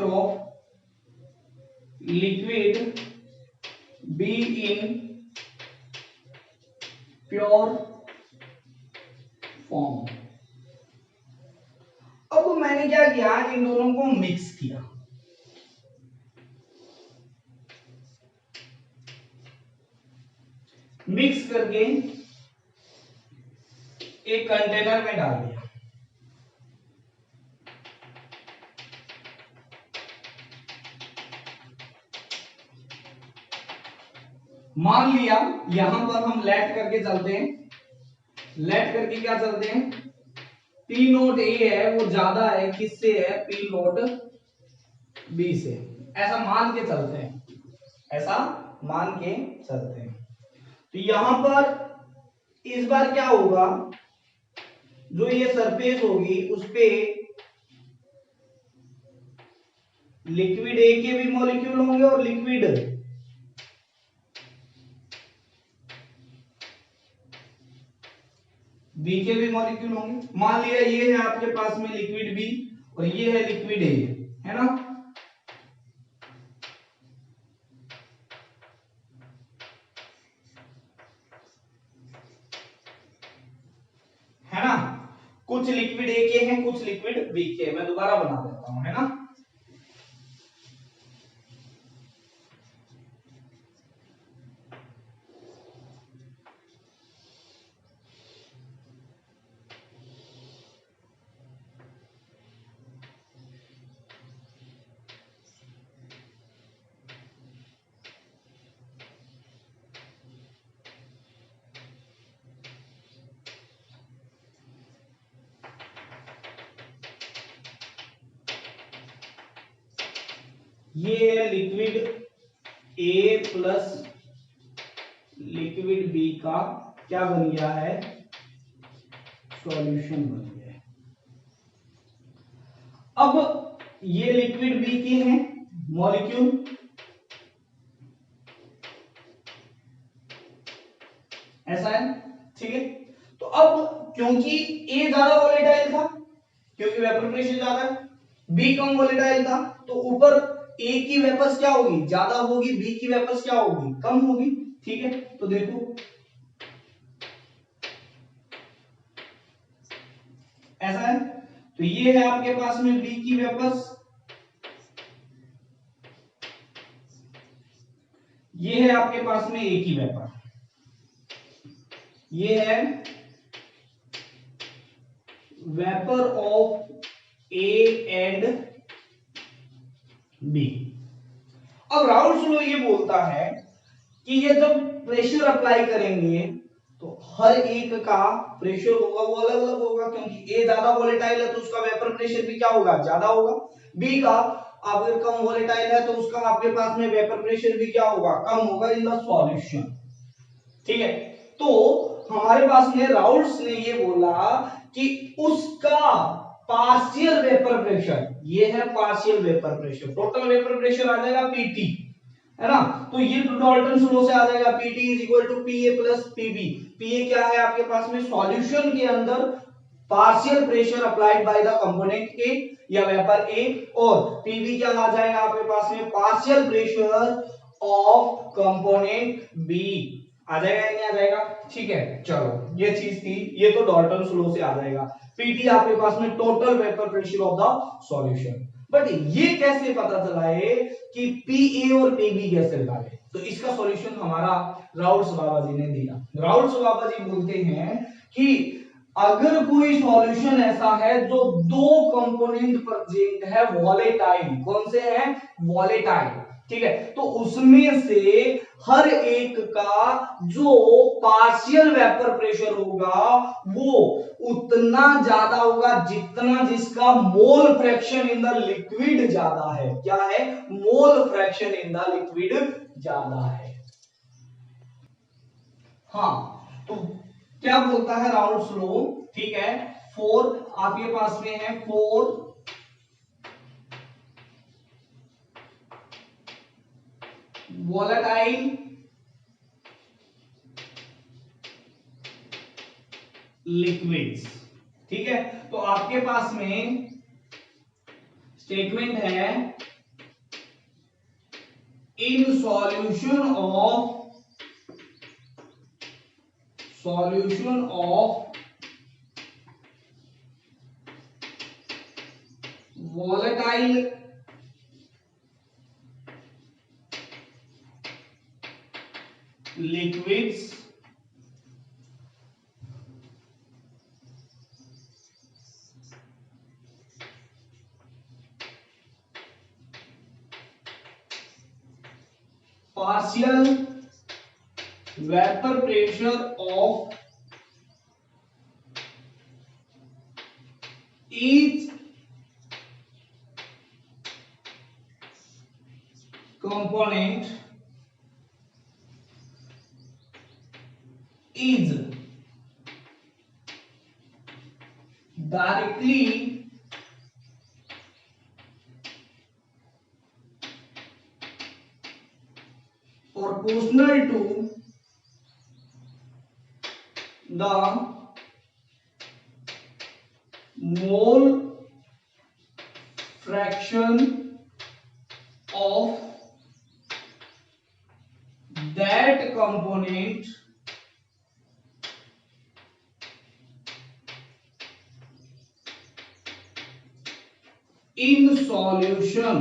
A: of liquid be in pure form. अब मैंने क्या किया, इन दोनों को मिक्स किया, मिक्स करके एक कंटेनर में डाल दिया, मान लिया यहां पर हम लेट करके चलते हैं, लेट करके क्या चलते हैं, पी नोट ए है वो ज्यादा है किससे है, पी नोट बी से, ऐसा मान के चलते हैं, ऐसा मान के चलते हैं। तो यहां पर इस बार क्या होगा, जो ये सरफेस होगी उस पे लिक्विड ए के भी मॉलिक्यूल होंगे और लिक्विड बी के भी मॉलिक्यूल होंगे। मान लिया ये है आपके पास में लिक्विड बी और ये है लिक्विड ए, है ना। कुछ लिक्विड ए के हैं, कुछ लिक्विड बी के। मैं दोबारा बना देता हूं, है ना। ये है liquid A plus liquid B का क्या बन गया है, सॉल्यूशन बन गया है। अब ये लिक्विड बी के हैं मॉलिक्यूल, ऐसा है, ठीक है। तो अब क्योंकि ए ज्यादा वोलेटाइल था, क्योंकि वेपर प्रेशर ज्यादा है, बी कम वोलेटाइल था, तो ऊपर ए की वेपर्स क्या होगी, ज्यादा होगी, बी की वेपर्स क्या होगी, कम होगी, ठीक है। तो देखो ऐसा है, तो ये है आपके पास में बी की वेपर्स, ये है आपके पास में ए की वेपर, ये है vapour of A and B. अब राउल्स लॉ ये बोलता है कि ये जब प्रेशर अप्लाई करेंगे तो हर एक का प्रेशर होगा वो अलग अलग होगा, क्योंकि ए ज्यादा वोलेटाइल है तो उसका वेपर प्रेशर भी क्या होगा, ज्यादा होगा। बी का अगर कम वोलेटाइल है तो उसका आपके पास में वेपर प्रेशर भी क्या होगा, कम होगा इन द सॉल्यूशन, ठीक है। तो हमारे पास में राउल्स ने ये बोला कि उसका पार्शियल वेपर प्रेशर, ये है partial vapour pressure, total vapour pressure आ जाएगा पीटी, है ना। तो ये डाल्टन लॉ से आ जाएगा PT is equal to PA plus PB. PA क्या है आपके पास में, सॉल्यूशन के अंदर partial pressure applied by the component A या वेपर ए, और पीबी क्या आ जाएगा आपके पास में, partial pressure of component B, आ जाएगा या नहीं आ जाएगा, ठीक है। चलो ये चीज थी, ये तो डाल्टन लॉ से आ जाएगा। पीटी आपके पास में total vapour pressure of the solution. But ये कैसे पता चला है कि पीए और पीबी कैसे निकाले, तो इसका सॉल्यूशन हमारा राउल्स बाबा जी ने दिया। राउल्स बाबा जी बोलते हैं कि अगर कोई सॉल्यूशन ऐसा है जो दो कंपोनेंट प्रेजेंट है वॉलेटाइल, कौन से हैं, वॉलेटाइल, ठीक है, तो उसमें से हर एक का जो पार्शियल वेपर प्रेशर होगा वो उतना ज्यादा होगा जितना जिसका mole fraction in the liquid ज्यादा है। क्या है, mole fraction in the liquid ज्यादा है। हाँ, तो क्या बोलता है राउल्स लॉ, ठीक है। फोर आपके पास में है, फोर वोलेटाइल लिक्विड्स, ठीक है। तो आपके पास में स्टेटमेंट है in solution of volatile liquids partial vapor pressure of each component is directly proportional to the mole fraction of that component in solution,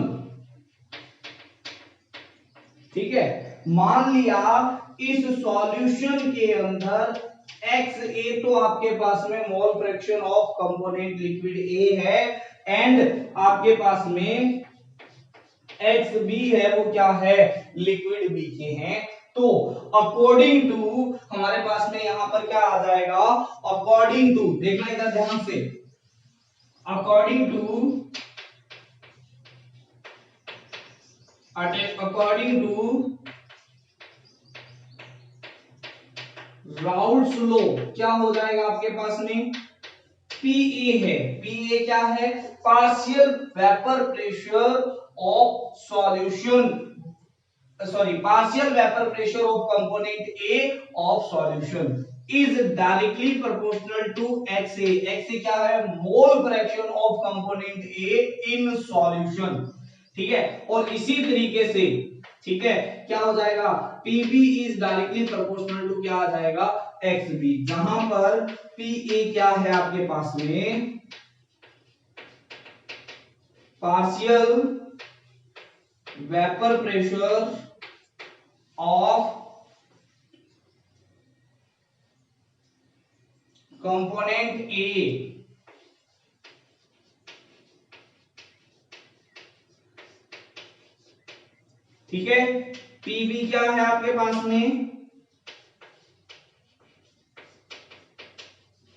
A: ठीक है। मान लिया इस सॉल्यूशन के अंदर एक्स ए तो आपके पास में मोल fraction of component liquid A है, एंड आपके पास में एक्स बी है, वो क्या है, लिक्विड बी के हैं। तो अकॉर्डिंग टू हमारे पास में यहां पर क्या आ जाएगा, अकॉर्डिंग टू, देखना इधर ध्यान से, अकॉर्डिंग टू राउल्ट्स लॉ क्या हो जाएगा आपके पास में, पीए है, पीए क्या है, partial vapour pressure of solution, sorry partial vapour pressure of component A of solution is directly proportional to XA, XA क्या है, mole fraction of component A in solution, ठीक है। और इसी तरीके से, ठीक है, क्या हो जाएगा, PB is directly proportional to क्या आ जाएगा, एक्सबी, जहां पर पीए क्या है आपके पास में, partial vapour pressure of component A, ठीक है। पीबी क्या है आपके पास में,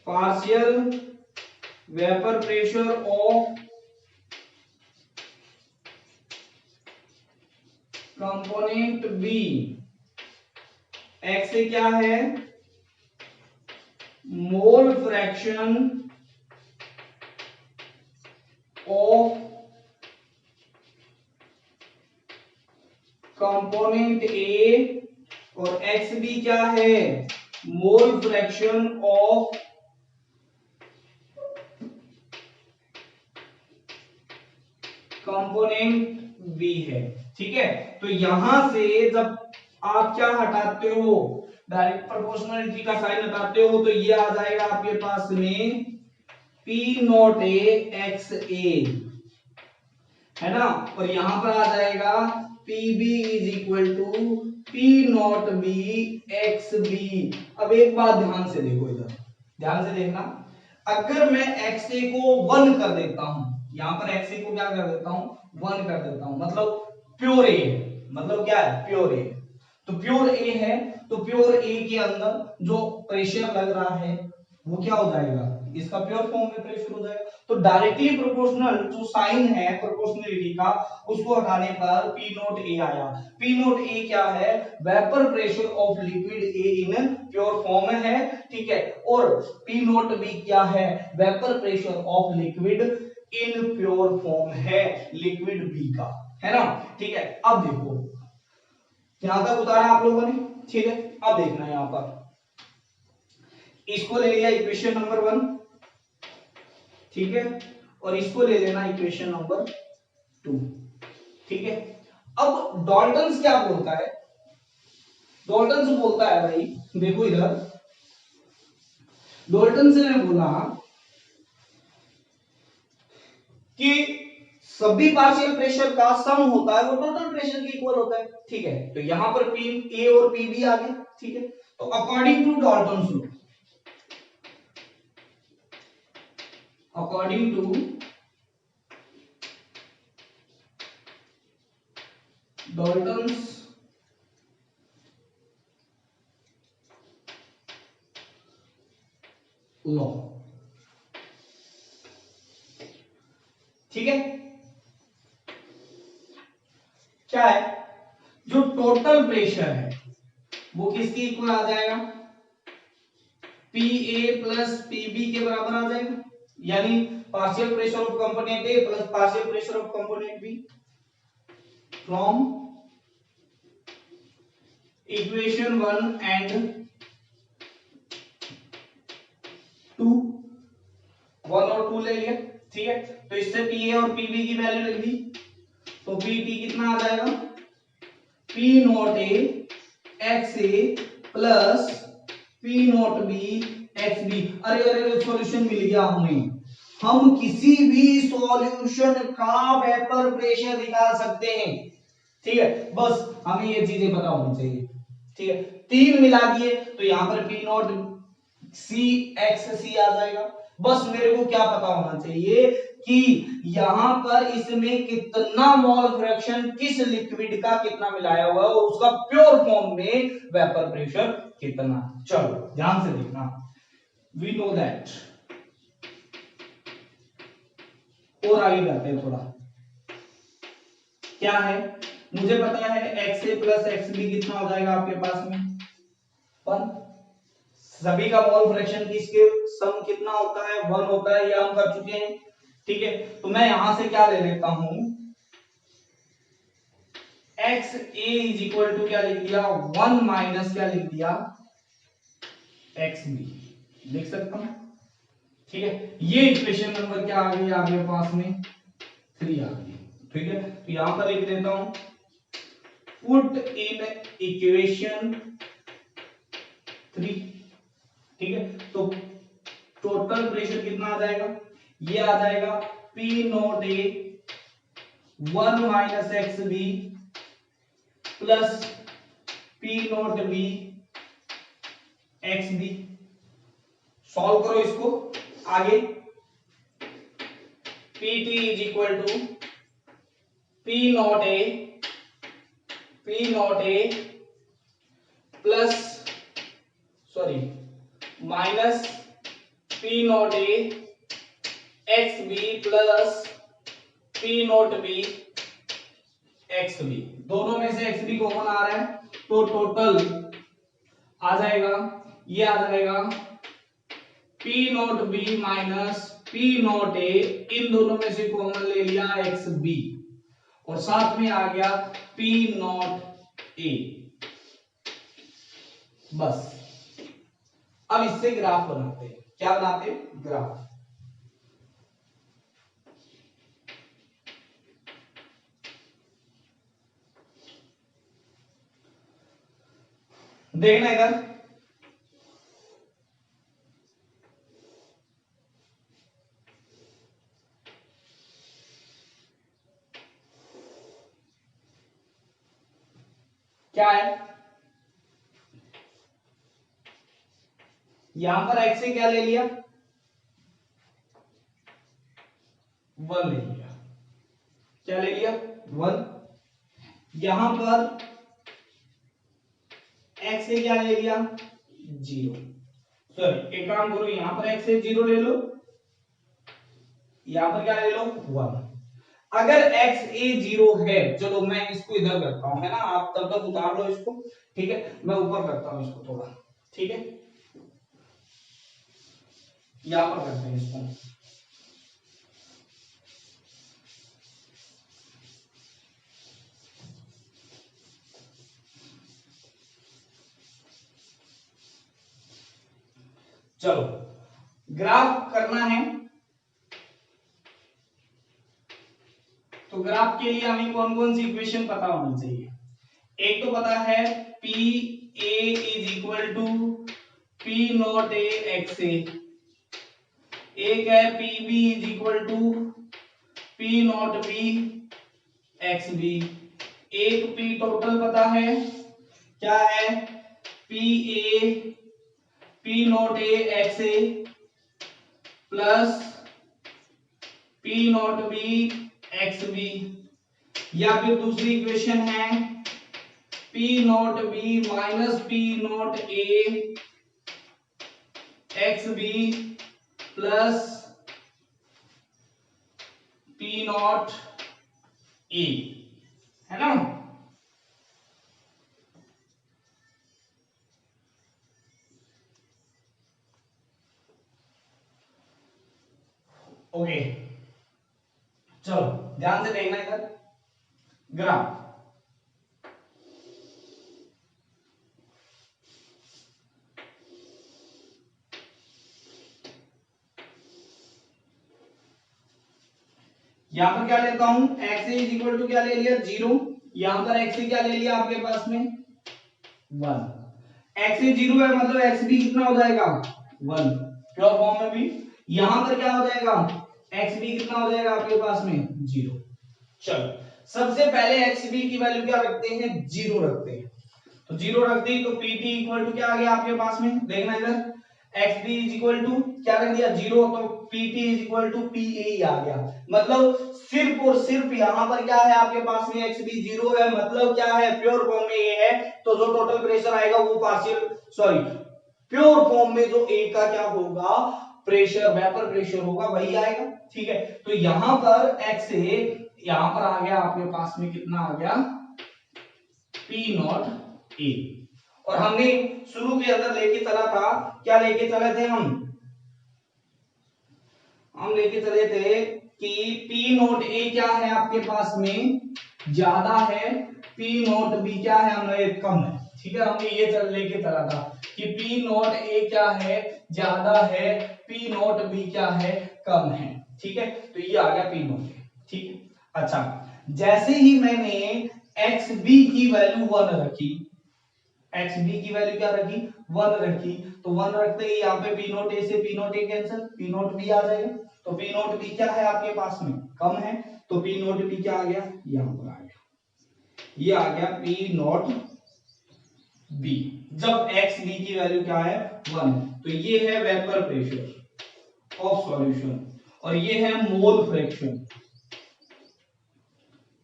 A: partial vapour pressure of component B, X से क्या है, mole fraction of component A, और एक्स बी क्या है, mole fraction of component B है, ठीक है। तो यहां से जब आप क्या हटाते हो, डायरेक्ट प्रोपोर्शनलिटी का साइन हटाते हो, तो ये आ जाएगा आपके पास में P naught A X A, है ना, और यहां पर आ जाएगा PB is equal to P naught B X B. अब एक बात ध्यान से देखो, इधर ध्यान से देखना, अगर मैं XA को 1 कर देता हूं, यहां पर XA को क्या कर देता हूं, 1 कर देता हूं, मतलब प्योर ए, मतलब क्या है, प्योर ए। तो प्योर ए है, तो प्योर ए के अंदर जो प्रेशर लग रहा है वो क्या हो जाएगा, इसका प्योर फॉर्म में प्रेशर हो जाएगा। तो डायरेक्टली प्रोपोर्शनल जो साइन है प्रोपोर्शनलिटी का, उसको हटाने पर पी नोट ए आया। पी नोट ए क्या है, vapour pressure of liquid A in pure form है, ठीक है। और पी नोट बी क्या है, vapour pressure of liquid in pure form है, लिक्विड बी का, है ना, ठीक है। अब देखो यहां तक उतारा आप लोगों ने, ठीक है। अब देखना यहां पर, इसको ले लिया इक्वेशन नंबर 1, ठीक है, और इसको ले लेना इक्वेशन नंबर 2, ठीक है। अब डॉल्टन्स क्या बोलता है, डॉल्टन्स बोलता है भाई, देखो इधर, डॉल्टन्स ने बोला कि सभी पार्शियल प्रेशर का सम होता है वो टोटल प्रेशर के इक्वल होता है, ठीक है। तो यहां पर पी ए और पी बी आ गए, ठीक है। तो according to Dalton's law, according to Dalton's law, ठीक है, क्या है, जो टोटल प्रेशर है वो किसके इक्वल आ जाएगा, P A plus P B के बराबर आ जाएगा, यानी partial pressure of component A plus partial pressure of component B from equation 1 and 2, 1 और 2 ले लिया, ठीक है। तो इससे पी ए और पी बी की वैल्यू लिख दी, तो पी टी कितना आ जाएगा, P not A X A plus P not B X B. अरे अरे सॉल्यूशन मिल गया हमें, हम किसी भी सॉल्यूशन का वेपर प्रेशर निकाल सकते हैं। ठीक है, बस हमें ये चीजें पता होनी चाहिए। ठीक है, तीन मिला दिए तो यहां पर पी नॉट सी एक्स सी आ जाएगा। बस मेरे को क्या पता होना चाहिए कि यहां पर इसमें कितना मोल फ्रैक्शन किस लिक्विड का कितना मिलाया हुआ है और उसका प्योर फॉर्म में वेपर प्रेशर कितना। चलो ध्यान से देखना, वी नो दैट। और आगे करते हैं थोड़ा, क्या है मुझे पता है x A plus x B कितना हो जाएगा आपके पास में 1। सभी का मोल फ्रैक्शन किसके सम कितना होता है 1 होता है, ये हम कर चुके हैं। ठीक है, तो मैं यहां से क्या ले लेता हूं, X A is equal to क्या लिख दिया 1 माइनस क्या लिख दिया एक्स बी, लिख सकता हूं। ठीक है, ये इक्वेशन नंबर क्या आ गई आपके पास में 3 आ गई। ठीक है, तो यहां पर लिख देता हूं पुट इन इक्वेशन 3। ठीक है, तो टोटल प्रेशर कितना आ जाएगा, ये आ जाएगा P not A 1 minus X B plus P not B X B. Solve करो इसको आगे, P T is equal to P not A plus sorry minus P not A X B plus P not B X B. दोनों में से एक्स बी कॉमन आ रहा है तो टोटल आ जाएगा, ये आ जाएगा P not B minus P not A, इन दोनों में से कॉमन ले लिया एक्स बी और साथ में आ गया पी नॉट ए। बस अब इससे ग्राफ बनाते हैं, क्या बनाते हैं ग्राफ। देखना इधर, क्या है यहां पर एक्स से क्या ले लिया 1 ले लिया, क्या ले लिया 1। यहां पर एक्स से क्या ले लिया 0, सॉरी एक काम करो यहां पर एक्स से 0 ले लो, यहां पर क्या ले लो 1। अगर एक्स ए 0 है, चलो मैं इसको इधर करता हूं, है ना, आप तब तक उतार लो इसको। ठीक है, मैं ऊपर करता हूं इसको थोड़ा। ठीक है, यहां पर करते हैं इसको। चलो ग्राफ करना है, तो ग्राफ के लिए हमें कौन कौन सी इक्वेशन पता होनी चाहिए। एक तो पता है P A is equal to P not A X A, एक है P B is equal to P not B X B, एक पी टोटल पता है क्या है P A P not A X A plus P not B X B, या फिर दूसरी इक्वेशन है P not B minus P not A X B plus P not A, है ना। ओके, चलो ध्यान से देखना इधर ग्राफ। यहां पर क्या लेता हूं एक्स इज इक्वल टू क्या ले लिया 0, यहां पर एक्स क्या ले लिया आपके पास में 1। एक्स 0 है मतलब एक्स भी कितना हो जाएगा 1 प्योर फॉर्म में भी। यहां पर क्या हो जाएगा एक्स बी कितना हो जाएगा आपके पास में 0। चलो सबसे पहले एक्स बी की वैल्यू क्या रखते हैं 0 रखते हैं, तो 0 रख दी तो पी टी इक्वल टू क्या आ गया आपके पास में, देखना इधर X B is equal to क्या रख दिया 0, तो P T is equal to P A आ गया। मतलब सिर्फ और सिर्फ यहाँ पर क्या है आपके पास में एक्स बी 0 है, मतलब क्या है प्योर फॉर्म में ए है, तो जो टोटल प्रेशर आएगा वो पार्शियल सॉरी प्योर फॉर्म में जो ए का क्या होगा प्रेशर वेपर प्रेशर होगा वही आएगा। ठीक है, तो यहां पर एक्स ए यहां पर आ गया आपके पास में कितना आ गया पी नॉट ए, और हमने शुरू के अंदर लेके चला था, क्या लेके चले थे हम लेके चले थे कि पी नॉट ए क्या है आपके पास में ज्यादा है, पी नॉट बी क्या है हमारे कम है। ठीक है, हमने ये लेके चला था कि पी नॉट ए क्या है ज्यादा है, पी नॉट बी क्या है कम है। ठीक है, तो ये आ गया पी नॉट ए। ठीक है, अच्छा जैसे ही मैंने एक्स बी की वैल्यू 1 रखी, एक्स बी की वैल्यू क्या रखी 1 रखी, तो 1 रखते ही यहाँ पे पी नॉट ए से P not A cancel, P not B आ जाएगा, तो पी नॉट बी क्या है आपके पास में कम है, तो पी नॉट बी क्या आ गया यहां पर आ गया, ये आ गया पी नॉट बी। जब एक्स बी की वैल्यू क्या है 1, तो ये है वेपर प्रेशर ऑफ सॉल्यूशन, और ये है मोल फ्रैक्शन,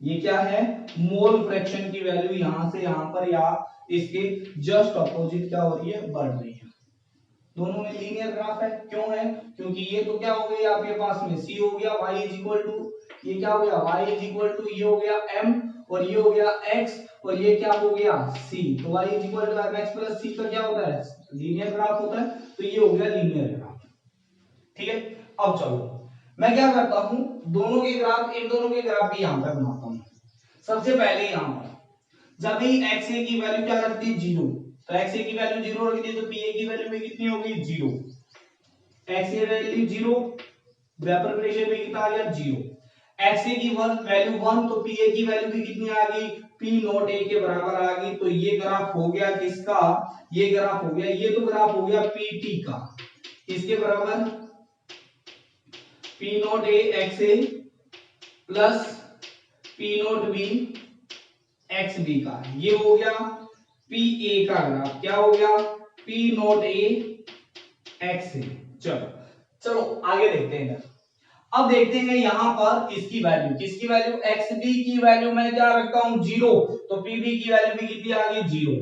A: ये क्या है मोल फ्रैक्शन की वैल्यू यहां से यहां पर या इसके जस्ट अपोजिट क्या हो रही है बढ़ रही है। दोनों में लीनियर ग्राफ है, क्यों है क्योंकि ये तो क्या हो गई आपके पास में c हो गया y इज इक्वल टू ये क्या हो गया y इज इक्वल टू ये हो गया m और ये हो गया x और ये क्या हो गया c, तो y is equal to mx plus c का क्या होता है लीनियर ग्राफ होता है, तो ये हो गया लीनियर ग्राफ। ठीक है, अब चलो मैं क्या करता हूं दोनों के ग्राफ इन दोनों के ग्राफ भी यहां पर बनाता हूं। सबसे पहले यहां पर जब ही एक्स ए की वैल्यू क्या रख दी 0, तो एक्स ए की वैल्यू 0 रख दी तो पी ए की वैल्यू में कितनी होगी 0, एक्स ए वैल्यू 0 वेपर प्रेशर में कितना आ गया 0, एक्स ए की वैल्यू 1 तो पी ए की वैल्यू भी कितनी आ गई पी नॉट ए के बराबर आ गई। तो ये ग्राफ हो गया किसका, ये ग्राफ हो गया, ये तो ग्राफ हो गया पी टी का, इसके बराबर P not A X A plus P not B X B का, ये हो गया पी ए का ग्राफ, क्या हो गया पी नॉट ए एक्स ए। चलो चलो आगे देखते हैं, अब देखते हैं यहां पर इसकी वैल्यू, किसकी वैल्यू एक्स बी की वैल्यू मैं क्या रखता हूं 0, तो पी बी की वैल्यू भी कितनी आ गई 0।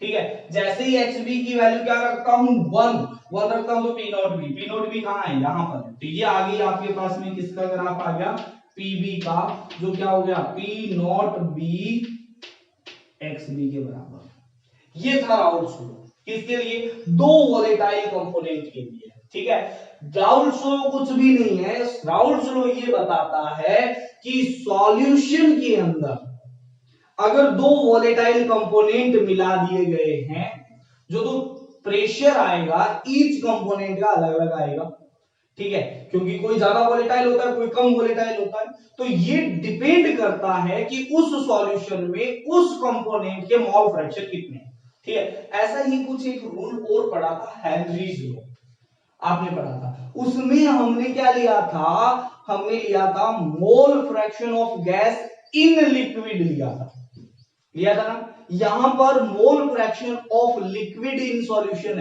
A: ठीक है, जैसे ही एक्स बी की वैल्यू क्या रखता हूं 1 रखता हूं तो पी नॉट बी कहां है यहां पर, तो ये आ गई आपके पास में किसका ग्राफ आ गया पीबी का, जो क्या हो गया P not B X B के बराबर। ये था राउल्स लॉ, किसके लिए दो वोलेटाइल कंपोनेंट के लिए। ठीक है, राउल्स लॉ कुछ भी नहीं है, राउल्स लॉ ये बताता है कि सॉल्यूशन के अंदर अगर दो वोलेटाइल कंपोनेंट मिला दिए गए हैं, जो तो प्रेशर आएगा ईच कंपोनेंट का अलग अलग आएगा। ठीक है, क्योंकि कोई ज्यादा वोलेटाइल होता है कोई कम वोलेटाइल होता है, तो ये डिपेंड करता है कि उस सॉल्यूशन में उस कंपोनेंट के मोल फ्रैक्शन कितने। ठीक है, ऐसा ही कुछ एक रूल और पढ़ा था हेनरीज लॉ, आपने पढ़ा था, उसमें हमने क्या लिया था, हमने लिया था मोल fraction of gas in liquid लिया था ना। यहां पर मोल fraction of liquid in solution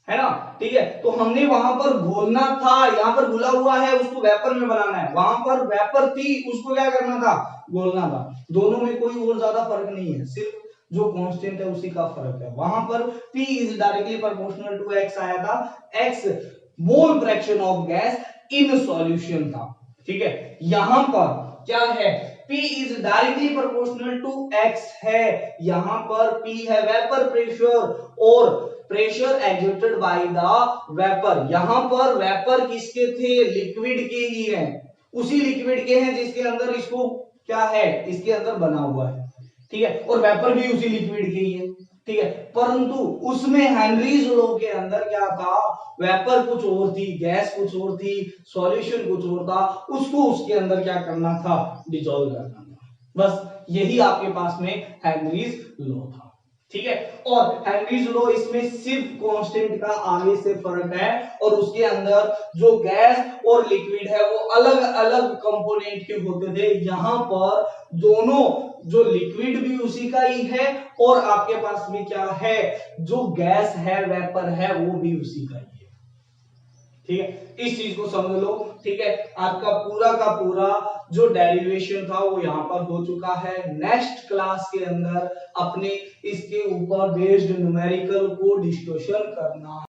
A: है ना। ठीक है, तो हमने वहां पर घोलना था, यहां पर घुला हुआ है उसको वेपर में बनाना है, वहां पर वेपर थी उसको क्या करना था घोलना था। दोनों में कोई और ज्यादा फर्क नहीं है, सिर्फ जो कांस्टेंट है उसी का फर्क है। वहां पर P is directly proportional to X आया था, X mole fraction of gas in solution था। ठीक है, यहां पर क्या है P is directly proportional to X है, यहां पर P है वेपर प्रेशर और pressure exerted by the vapour. यहां पर वेपर किसके थे लिक्विड के ही हैं, उसी लिक्विड के हैं जिसके अंदर इसको क्या है इसके अंदर बना हुआ है। ठीक है, और वेपर भी उसी लिक्विड के ही है। ठीक है, परंतु उसमें हेनरीज लॉ के अंदर क्या था, वेपर कुछ और थी, गैस कुछ और थी, सॉल्यूशन कुछ और था, उसको उसके अंदर क्या करना था डिसॉल्व करना था। बस यही आपके पास में हेनरीज लॉ था। ठीक है। और हेनरीज लॉ इसमें सिर्फ कांस्टेंट का आगे से फर्क है, और उसके अंदर जो गैस और लिक्विड है वो अलग अलग कंपोनेंट के होते थे। यहां पर दोनों, जो लिक्विड भी उसी का ही है और आपके पास में क्या है, जो गैस है, वेपर है, वो भी उसी का ही है। ठीक है, इस चीज को समझ लो। ठीक है, आपका पूरा का पूरा जो डेरिवेशन था वो यहाँ पर हो चुका है। नेक्स्ट क्लास के अंदर अपने इसके ऊपर बेस्ड न्यूमेरिकल को डिस्कशन करना